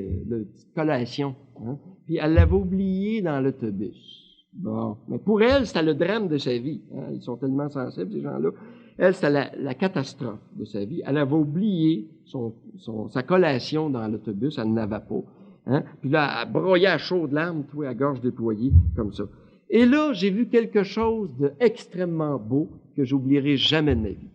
collation, hein? Puis elle l'avait oublié dans l'autobus. Bon. Mais pour elle, c'était le drame de sa vie. Hein? Ils sont tellement sensibles, ces gens-là. Elle, c'était la catastrophe de sa vie. Elle avait oublié sa collation dans l'autobus, elle n'avait pas. Hein? Puis là, elle broyait à chaudes larmes, tout à gorge déployée, comme ça. Et là, j'ai vu quelque chose d'extrêmement beau que j'oublierai jamais de ma vie.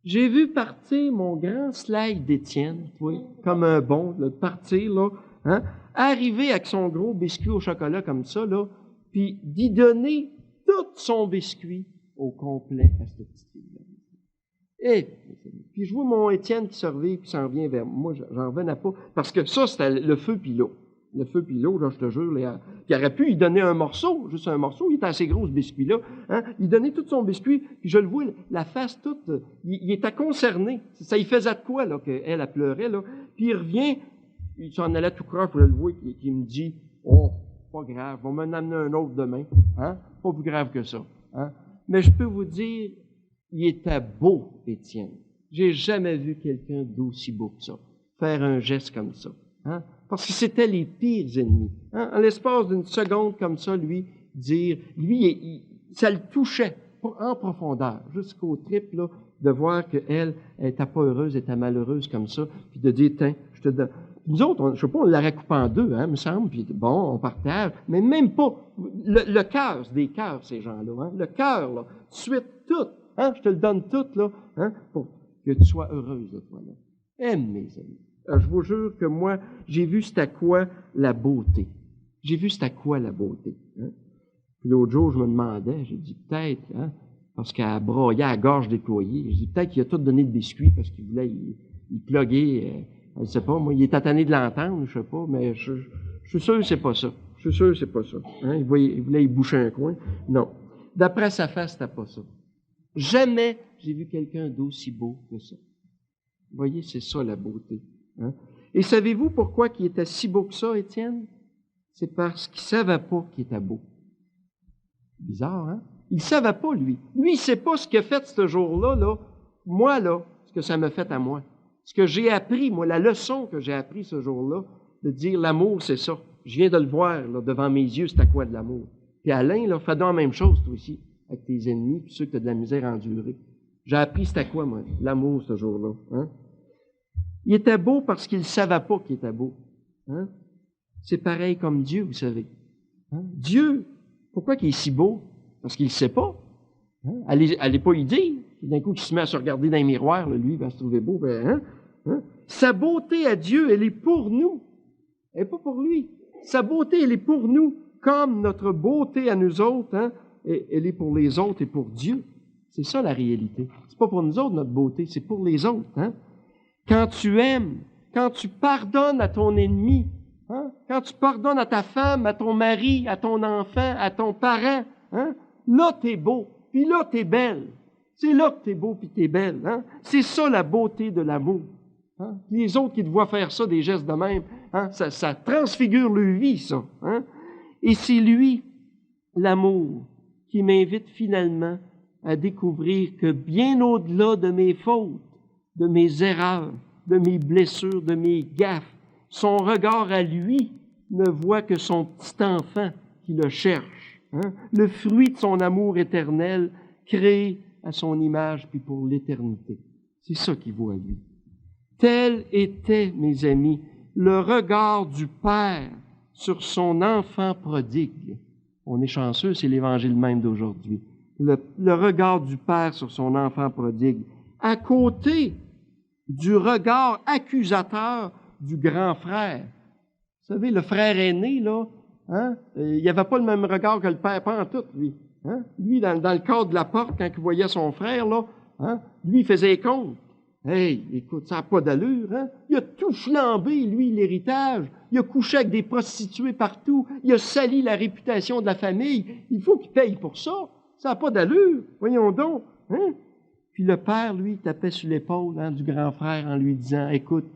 J'ai vu partir mon grand slide d'Étienne, oui, comme un bon, là, partir, là, hein, arriver avec son gros biscuit au chocolat comme ça, là, puis d'y donner tout son biscuit au complet à cette petite fille-là. Et, puis je vois mon Étienne qui se revient, puis s'en vient vers moi, j'en revenais pas, parce que ça, c'était le feu puis l'eau. Le feu puis l'eau, là, je te jure, il aurait pu y donner un morceau, juste un morceau, il était assez gros, ce biscuit-là, hein? Il donnait tout son biscuit, puis je le vois, la face toute, il était concerné. Ça y faisait de quoi, là, qu'elle pleurait, là. Puis il revient, il s'en allait tout croche, je le vois, puis il me dit, oh, pas grave, on m'en amener un autre demain, hein? Pas plus grave que ça, hein? Mais je peux vous dire, il était beau, Étienne. J'ai jamais vu quelqu'un d'aussi beau que ça, faire un geste comme ça, hein? Parce que c'était les pires ennemis. Hein? En l'espace d'une seconde comme ça, lui, ça le touchait en profondeur, jusqu'au trip, là, de voir qu'elle était pas heureuse, était malheureuse comme ça, puis de dire, tiens, je te donne. Nous autres, je sais pas, on l'aurait coupé en deux, hein, me semble, puis bon, on partage, mais même pas. Le cœur, c'est des cœurs, ces gens-là, hein? Le cœur, là, suite, tout, hein? Je te le donne tout, là, hein, pour que tu sois heureuse de toi, là. Aime, mes amis. Je vous jure que moi, j'ai vu c'était quoi la beauté. J'ai vu c'était quoi la beauté. Hein? Puis l'autre jour, je me demandais, j'ai dit peut-être, hein, parce qu'elle broyait à la gorge déployée, j'ai dit peut-être qu'il a tout donné de biscuits parce qu'il voulait il pluguer, je ne sais pas, moi, il est tatané de l'entendre, je sais pas, mais je suis sûr que c'est pas ça. Je suis sûr que c'est pas ça. Hein? Il voulait y boucher un coin. Non. D'après sa face, c'était pas ça. Jamais j'ai vu quelqu'un d'aussi beau que ça. Vous voyez, c'est ça la beauté. Hein? Et savez-vous pourquoi il était si beau que ça, Étienne? C'est parce qu'il ne savait pas qu'il était beau. Bizarre, hein? Il ne savait pas, lui. Lui, il ne sait pas ce qu'il a fait ce jour-là, là. Moi, là, ce que ça m'a fait à moi. Ce que j'ai appris, moi, la leçon que j'ai appris ce jour-là, de dire l'amour, c'est ça. Je viens de le voir, là, devant mes yeux, c'est à quoi de l'amour. Puis Alain, là, fais donc la même chose, toi aussi, avec tes ennemis, puis ceux que tu as de la misère à endurer. J'ai appris c'est à quoi, moi, l'amour, ce jour-là. Hein? Il était beau parce qu'il ne savait pas qu'il était beau. Hein? C'est pareil comme Dieu, vous savez. Hein? Dieu, pourquoi il est si beau? Parce qu'il ne sait pas. Hein? Allez pas y dire. D'un coup, il se met à se regarder dans les miroirs, là, lui, il va se trouver beau. Ben, hein? Hein? Sa beauté à Dieu, elle est pour nous. Elle n'est pas pour lui. Sa beauté, elle est pour nous, comme notre beauté à nous autres, hein? Et elle est pour les autres et pour Dieu. C'est ça la réalité. C'est pas pour nous autres, notre beauté, c'est pour les autres. Hein? Quand tu aimes, quand tu pardonnes à ton ennemi, Hein? Quand tu pardonnes à ta femme, à ton mari, à ton enfant, à ton parent, hein? Là, t'es beau, puis là, t'es belle. C'est là que t'es beau puis t'es belle. Hein? C'est ça la beauté de l'amour. Hein? Les autres qui te voient faire ça, des gestes de même, hein? Ça transfigure leur vie, ça. Hein? Et c'est lui, l'amour, qui m'invite finalement à découvrir que bien au-delà de mes fautes, de mes erreurs, de mes blessures, de mes gaffes, son regard à lui ne voit que son petit enfant qui le cherche, hein? Le fruit de son amour éternel, créé à son image puis pour l'éternité. C'est ça qu'il voit lui. Tel était, mes amis, le regard du Père sur son enfant prodigue. On est chanceux, c'est l'Évangile même d'aujourd'hui. Le regard du Père sur son enfant prodigue, à côté du regard accusateur du grand frère. Vous savez, le frère aîné, là, hein, il n'avait pas le même regard que le père, pas en tout, lui. Hein? Lui, dans le cadre de la porte, quand il voyait son frère, là, hein, lui, il faisait compte. Hey, écoute, ça n'a pas d'allure, hein? Il a tout flambé, lui, l'héritage. Il a couché avec des prostituées partout. Il a sali la réputation de la famille. Il faut qu'il paye pour ça. Ça n'a pas d'allure. Voyons donc. Hein? Puis le père, lui, tapait sur l'épaule, hein, du grand frère en lui disant, écoute,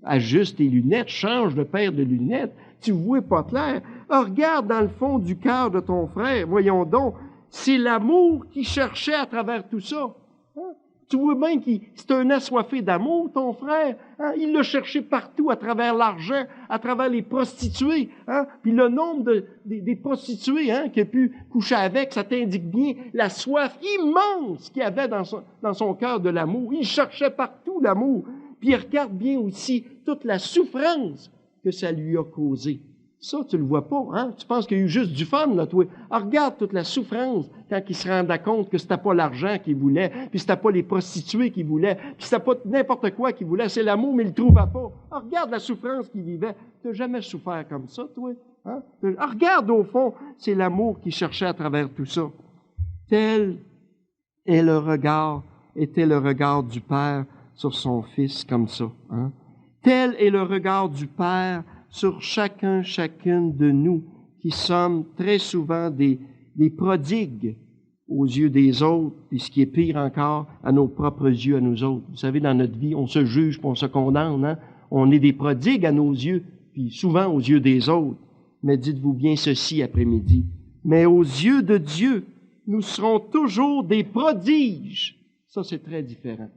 ajuste tes lunettes, change de paire de lunettes. Tu vois pas clair. Ah, regarde dans le fond du cœur de ton frère. Voyons donc. C'est l'amour qui cherchait à travers tout ça. Hein? Tu vois bien que c'est un assoiffé d'amour, ton frère. Hein? Il l'a cherché partout, à travers l'argent, à travers les prostituées. Hein? Puis le nombre des prostituées, hein, qu'il a pu coucher avec, ça t'indique bien la soif immense qu'il avait dans son cœur de l'amour. Il cherchait partout l'amour. Puis il regarde bien aussi toute la souffrance que ça lui a causée. Ça, tu le vois pas, hein? Tu penses qu'il y a eu juste du fun, là, toi. Ah, regarde toute la souffrance quand il se rendait compte que c'était pas l'argent qu'il voulait, puis c'était pas les prostituées qu'il voulait, puis c'était pas n'importe quoi qu'il voulait, c'est l'amour, mais il le trouvait pas. Ah, regarde la souffrance qu'il vivait. T'as jamais souffert comme ça, toi? Hein? Ah, regarde, au fond, c'est l'amour qu'il cherchait à travers tout ça. Tel est était le regard du Père sur son Fils comme ça, hein? Tel est le regard du Père sur chacune de nous, qui sommes très souvent des prodigues aux yeux des autres, puis ce qui est pire encore, à nos propres yeux, à nous autres. Vous savez, dans notre vie, on se juge, puis on se condamne, hein? On est des prodigues à nos yeux, puis souvent aux yeux des autres. Mais dites-vous bien ceci après-midi. Mais aux yeux de Dieu, nous serons toujours des prodiges. Ça, c'est très différent.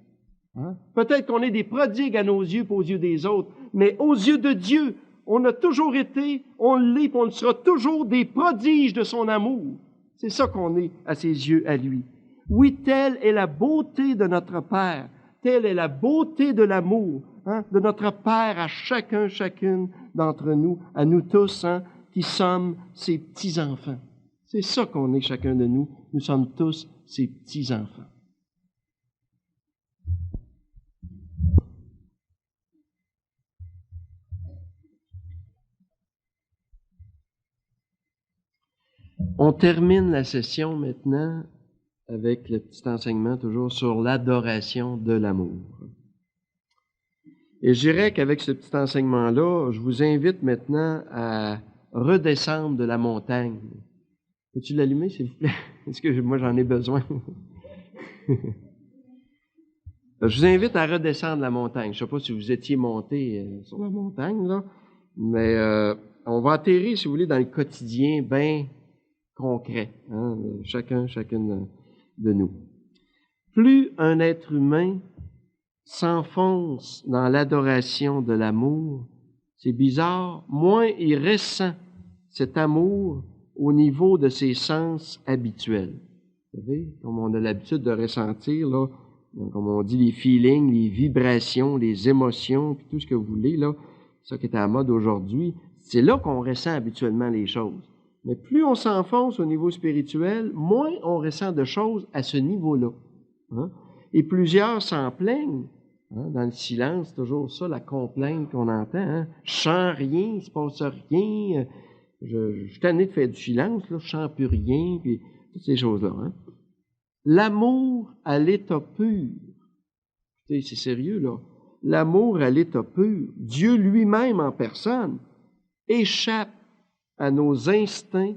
Hein? Peut-être qu'on est des prodigues à nos yeux, pas aux yeux des autres, mais aux yeux de Dieu, on a toujours été, on l'est, puis on le sera toujours des prodiges de son amour. C'est ça qu'on est à ses yeux, à lui. Oui, telle est la beauté de notre Père, telle est la beauté de l'amour, hein, de notre Père à chacune d'entre nous, à nous tous, hein, qui sommes ses petits-enfants. C'est ça qu'on est, chacun de nous. Nous sommes tous ses petits-enfants. On termine la session maintenant avec le petit enseignement toujours sur l'adoration de l'amour. Et je dirais qu'avec ce petit enseignement-là, je vous invite maintenant à redescendre de la montagne. Peux-tu l'allumer, s'il vous plaît? Est-ce que moi, j'en ai besoin? Je vous invite à redescendre la montagne. Je ne sais pas si vous étiez monté sur la montagne, là, mais on va atterrir, si vous voulez, dans le quotidien bien concret, hein, chacune de nous. Plus un être humain s'enfonce dans l'adoration de l'amour, c'est bizarre, moins il ressent cet amour au niveau de ses sens habituels. Vous savez, comme on a l'habitude de ressentir, là, comme on dit, les feelings, les vibrations, les émotions, puis tout ce que vous voulez, là, ça qui est à la mode aujourd'hui, c'est là qu'on ressent habituellement les choses. Mais plus on s'enfonce au niveau spirituel, moins on ressent de choses à ce niveau-là. Hein? Et plusieurs s'en plaignent. Hein? Dans le silence, c'est toujours ça, la complainte qu'on entend. Hein? Je sens rien, il ne se passe rien. Je suis tanné de faire du silence, là, je sens plus rien, puis toutes ces choses-là. Hein? L'amour à l'état pur. Écoutez, c'est sérieux, là. L'amour à l'état pur. Dieu lui-même en personne échappe à nos instincts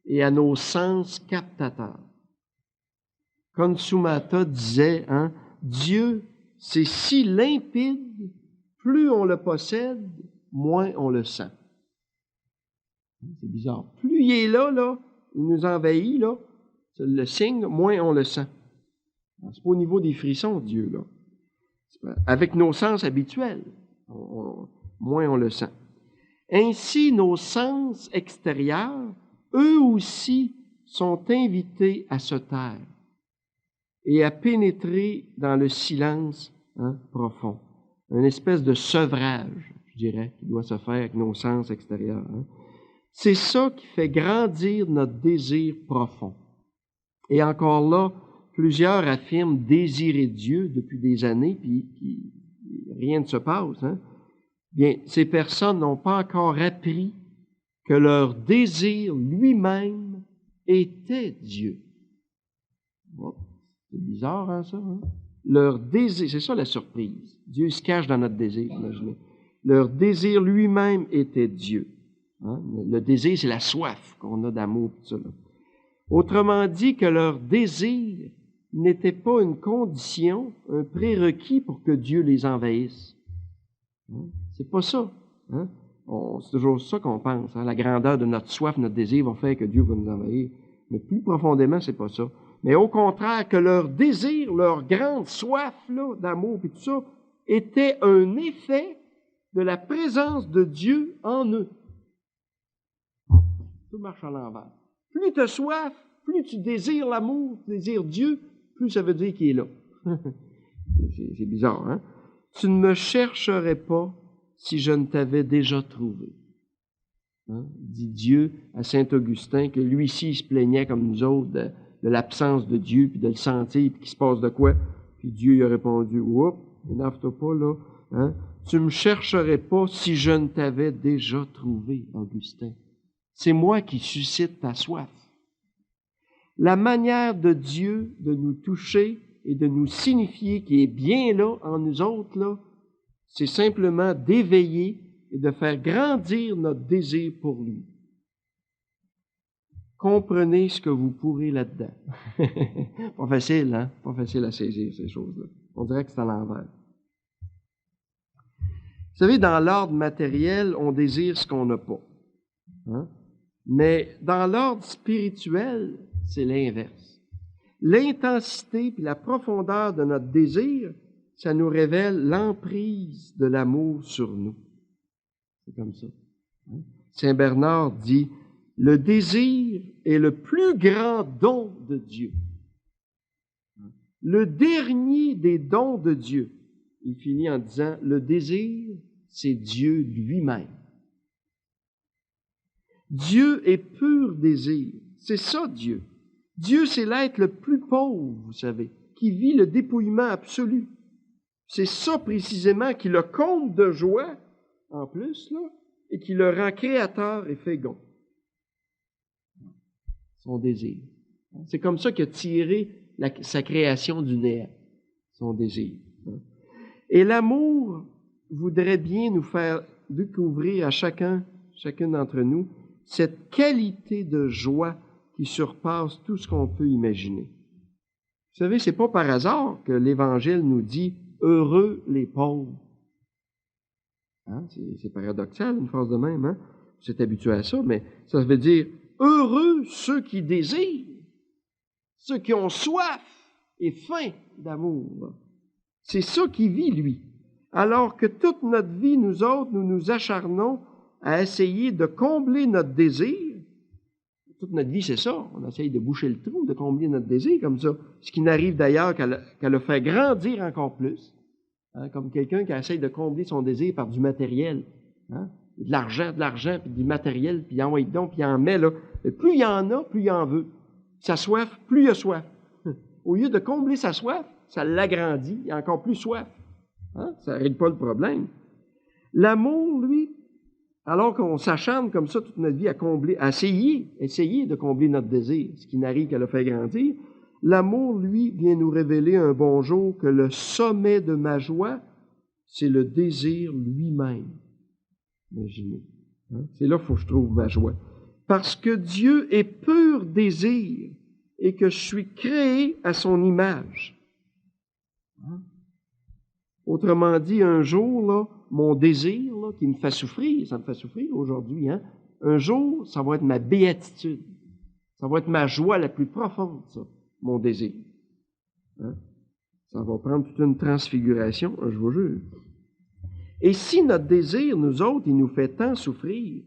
et à nos sens captateurs. Consumata disait, hein, Dieu, c'est si limpide, plus on le possède, moins on le sent. C'est bizarre. Plus il est là, il nous envahit, là, c'est le signe, moins on le sent. C'est pas au niveau des frissons, Dieu, là. Avec nos sens habituels, moins on le sent. Ainsi, nos sens extérieurs, eux aussi, sont invités à se taire et à pénétrer dans le silence profond. Une espèce de sevrage, je dirais, qui doit se faire avec nos sens extérieurs. C'est ça qui fait grandir notre désir profond. Et encore là, plusieurs affirment désirer Dieu depuis des années, puis rien ne se passe. Bien, ces personnes n'ont pas encore appris que leur désir lui-même était Dieu. Oh, c'est bizarre, ça. Leur désir, c'est ça la surprise. Dieu se cache dans notre désir, imaginez. Leur désir lui-même était Dieu. Le désir, c'est la soif qu'on a d'amour, tout ça. Autrement dit, que leur désir n'était pas une condition, un prérequis pour que Dieu les envahisse. C'est pas ça. C'est toujours ça qu'on pense. La grandeur de notre soif, notre désir va faire que Dieu va nous envahir. Mais plus profondément, c'est pas ça. Mais au contraire, que leur désir, leur grande soif là, d'amour et tout ça, était un effet de la présence de Dieu en eux. Tout marche à l'envers. Plus tu as soif, plus tu désires l'amour, tu désires Dieu, plus ça veut dire qu'il est là. C'est bizarre, hein? Tu ne me chercherais pas si je ne t'avais déjà trouvé. Dit Dieu à Saint-Augustin, que lui-ci se plaignait comme nous autres de l'absence de Dieu, puis de le sentir, puis qu'il se passe de quoi. Puis Dieu lui a répondu, « Oups, énerve-toi pas, là. Tu me chercherais pas si je ne t'avais déjà trouvé, Augustin. C'est moi qui suscite ta soif. » La manière de Dieu de nous toucher et de nous signifier qu'il est bien là, en nous autres, là, c'est simplement d'éveiller et de faire grandir notre désir pour lui. Comprenez ce que vous pourrez là-dedans. Pas facile, hein? Pas facile à saisir, ces choses-là. On dirait que c'est à l'envers. Vous savez, dans l'ordre matériel, on désire ce qu'on n'a pas. Mais dans l'ordre spirituel, c'est l'inverse. L'intensité et la profondeur de notre désir, ça nous révèle l'emprise de l'amour sur nous. C'est comme ça. Saint Bernard dit, « Le désir est le plus grand don de Dieu. » Le dernier des dons de Dieu. Il finit en disant, « Le désir, c'est Dieu lui-même. » Dieu est pur désir. C'est ça, Dieu. Dieu, c'est l'être le plus pauvre, vous savez, qui vit le dépouillement absolu. C'est ça précisément qui le comble de joie, en plus, là, et qui le rend créateur et fécond. Son désir. C'est comme ça qu'il a tiré sa création du néant, son désir. Et l'amour voudrait bien nous faire découvrir à chacune d'entre nous cette qualité de joie qui surpasse tout ce qu'on peut imaginer. Vous savez, c'est pas par hasard que l'Évangile nous dit « Heureux les pauvres ». C'est paradoxal, une phrase de même. Vous êtes habitué à ça, mais ça veut dire « Heureux ceux qui désirent, ceux qui ont soif et faim d'amour ». C'est ça qui vit, lui. Alors que toute notre vie, nous autres, nous nous acharnons à essayer de combler notre désir. Toute notre vie, c'est ça. On essaye de boucher le trou, de combler notre désir comme ça. Ce qui n'arrive d'ailleurs qu'à le faire grandir encore plus. Comme quelqu'un qui essaye de combler son désir par du matériel. De l'argent, puis du matériel, puis il en envoie donc, puis il en met, là. Et plus il y en a, plus il en veut. Sa soif, plus il a soif. Au lieu de combler sa soif, ça l'agrandit, il a encore plus soif. Ça ne règle pas le problème. L'amour, lui, alors qu'on s'acharne comme ça toute notre vie à combler, à essayer de combler notre désir, ce qui n'arrive qu'à le faire grandir, l'amour, lui, vient nous révéler un bon jour que le sommet de ma joie, c'est le désir lui-même. Imaginez. Hein? C'est là qu'il faut que je trouve ma joie. Parce que Dieu est pur désir et que je suis créé à son image. Hein? Autrement dit, un jour, là, mon désir, là, qui me fait souffrir, ça me fait souffrir aujourd'hui, hein? Un jour, ça va être ma béatitude. Ça va être ma joie la plus profonde, ça, mon désir. Hein? Ça va prendre toute une transfiguration, je vous jure. Et si notre désir, nous autres, il nous fait tant souffrir,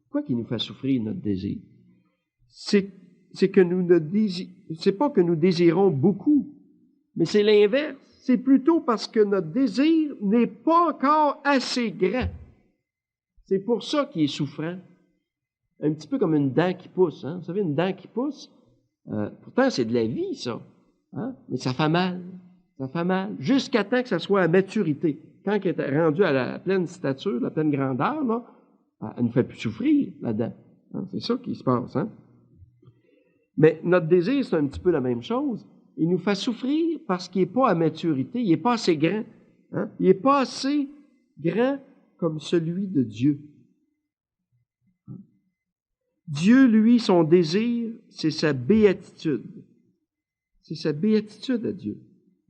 pourquoi qu'il nous fait souffrir, notre désir? C'est que nous ne c'est pas que nous désirons beaucoup, mais c'est l'inverse. C'est plutôt parce que notre désir n'est pas encore assez grand. C'est pour ça qu'il est souffrant. Un petit peu comme une dent qui pousse. Hein? Vous savez, une dent qui pousse, pourtant c'est de la vie, ça. Hein? Mais ça fait mal. Ça fait mal. Jusqu'à temps que ça soit à maturité. Quand elle est rendue à la pleine stature, la pleine grandeur, là, elle ne nous fait plus souffrir, la dent. Hein? C'est ça qui se passe. Hein? Mais notre désir, c'est un petit peu la même chose. Il nous fait souffrir parce qu'il n'est pas à maturité, il n'est pas assez grand. Hein? Il n'est pas assez grand comme celui de Dieu. Dieu, lui, son désir, c'est sa béatitude. C'est sa béatitude à Dieu.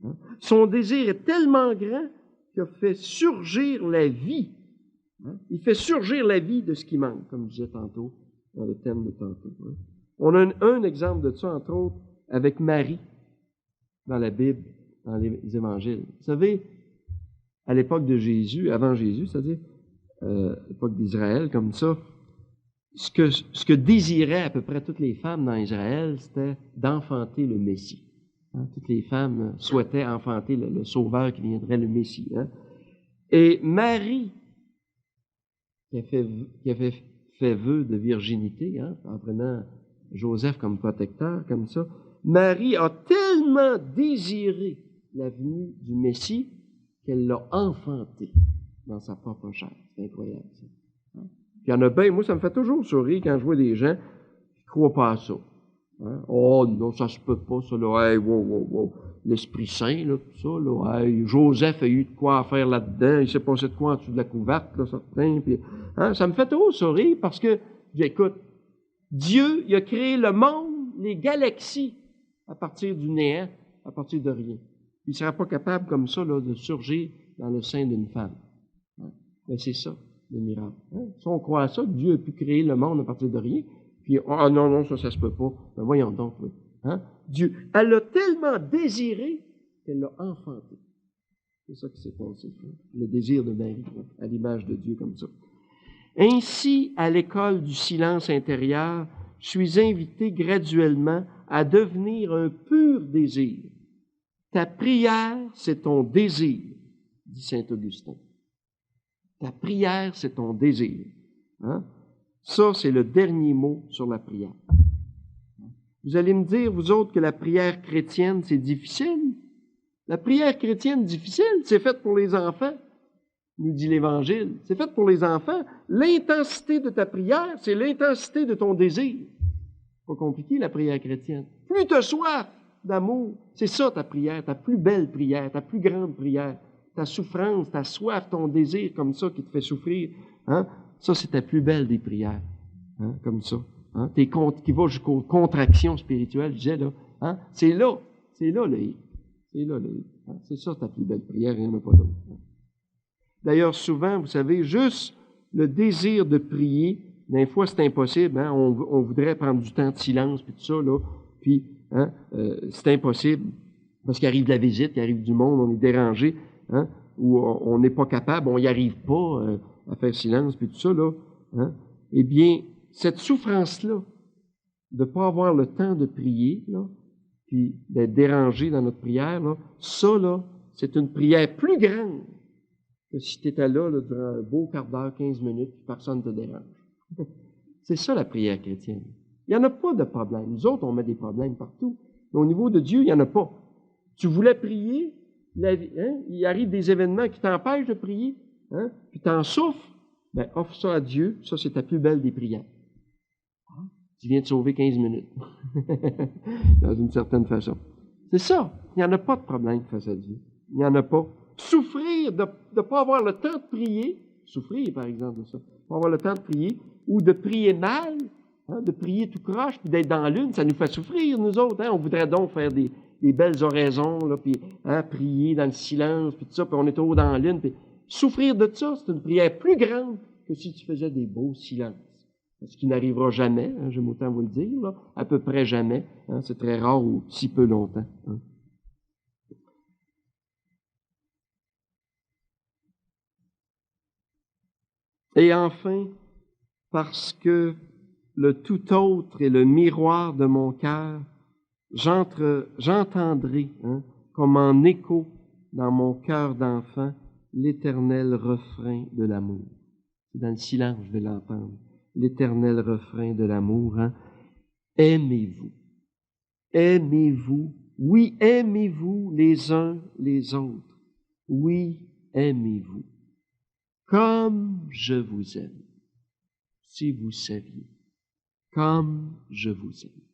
Hein? Son désir est tellement grand qu'il a fait surgir la vie. Hein? Il fait surgir la vie de ce qui manque, comme je disais tantôt, dans le thème de tantôt. Hein? On a un exemple de ça, entre autres, avec Marie, dans la Bible, dans les évangiles. Vous savez, à l'époque de Jésus, avant Jésus, c'est-à-dire l'époque d'Israël, comme ça, ce que désiraient à peu près toutes les femmes dans Israël, c'était d'enfanter le Messie. Hein? Toutes les femmes souhaitaient enfanter le Sauveur qui viendrait, le Messie. Hein? Et Marie, qui avait fait vœu de virginité, hein, en prenant Joseph comme protecteur, comme ça, Marie a tellement désiré la venue du Messie qu'elle l'a enfanté dans sa propre chair. C'est incroyable, ça. Hein? Puis il y en a bien, moi, ça me fait toujours sourire quand je vois des gens qui ne croient pas à ça. Hein? Oh non, ça se peut pas, ça, là. Hey, wow. L'Esprit Saint, là, tout ça, là. Hey, Joseph a eu de quoi faire là-dedans. Il s'est passé de quoi en dessous de la couverte, là, certain. Puis, hein? Ça me fait toujours sourire parce que, j'écoute, Dieu, il a créé le monde, les galaxies, à partir du néant, à partir de rien. Il ne sera pas capable, comme ça, là, de surgir dans le sein d'une femme. Hein? Mais c'est ça, le miracle. Hein? Si on croit à ça, Dieu a pu créer le monde à partir de rien, puis, ah non, ça se peut pas. Ben voyons donc, oui. Hein? Dieu, elle l'a tellement désiré qu'elle l'a enfanté. C'est ça qui s'est passé. Hein? Le désir de Marie, hein? À l'image de Dieu comme ça. Ainsi, à l'école du silence intérieur, je suis invité graduellement à devenir un pur désir. Ta prière, c'est ton désir, dit saint Augustin. Ta prière, c'est ton désir. Hein? Ça, c'est le dernier mot sur la prière. Vous allez me dire, vous autres, que la prière chrétienne, c'est difficile. La prière chrétienne difficile, c'est faite pour les enfants, nous dit l'Évangile. C'est fait pour les enfants. L'intensité de ta prière, c'est l'intensité de ton désir. Pas compliqué, la prière chrétienne. Plus tu as soif d'amour, c'est ça ta prière, ta plus belle prière, ta plus grande prière. Ta souffrance, ta soif, ton désir comme ça qui te fait souffrir. Hein? Ça, c'est ta plus belle des prières. Hein? Comme ça. Hein? Qui va jusqu'aux contractions spirituelles, je disais là. Hein? C'est là le hic. C'est là le hic. Hein? C'est ça ta plus belle prière, il n'y en a pas d'autre. Hein? D'ailleurs, souvent, vous savez, juste le désir de prier, des fois, c'est impossible. Hein? On voudrait prendre du temps de silence, puis tout ça, là. Puis, hein, c'est impossible. Parce qu'il arrive de la visite, il arrive du monde, on est dérangé, hein? Ou on n'est pas capable, on n'y arrive pas à faire silence, puis tout ça, là. Hein? Eh bien, cette souffrance-là, de ne pas avoir le temps de prier, là, puis d'être dérangé dans notre prière, là, ça, là, c'est une prière plus grande que si tu étais là, durant un beau quart d'heure, 15 minutes, puis personne ne te dérange. C'est ça la prière chrétienne. Il n'y en a pas de problème. Nous autres, on met des problèmes partout. Mais au niveau de Dieu, il n'y en a pas. Tu voulais prier, il arrive des événements qui t'empêchent de prier, hein, puis tu en souffres, ben offre ça à Dieu, ça c'est ta plus belle des prières. Tu viens de sauver 15 minutes, dans une certaine façon. C'est ça. Il n'y en a pas de problème face à Dieu. Il n'y en a pas. Souffrir de ne pas avoir le temps de prier, souffrir, par exemple, de ça. Faut avoir le temps de prier, ou de prier mal, hein, de prier tout croche, puis d'être dans la lune, ça nous fait souffrir, nous autres. Hein? On voudrait donc faire des belles oraisons, là, puis hein, prier dans le silence, puis tout ça, puis on est trop dans la lune. Puis souffrir de ça, c'est une prière plus grande que si tu faisais des beaux silences. Ce qui n'arrivera jamais, hein, j'aime autant vous le dire, là, à peu près jamais. Hein, c'est très rare ou si peu longtemps. Hein. Et enfin, parce que le tout autre est le miroir de mon cœur, j'entendrai, hein, comme en écho dans mon cœur d'enfant, l'éternel refrain de l'amour. Dans le silence, je vais l'entendre. L'éternel refrain de l'amour. Hein. Aimez-vous. Aimez-vous. Oui, aimez-vous les uns les autres. Oui, aimez-vous. Comme je vous aime. Si vous saviez. Comme je vous aime.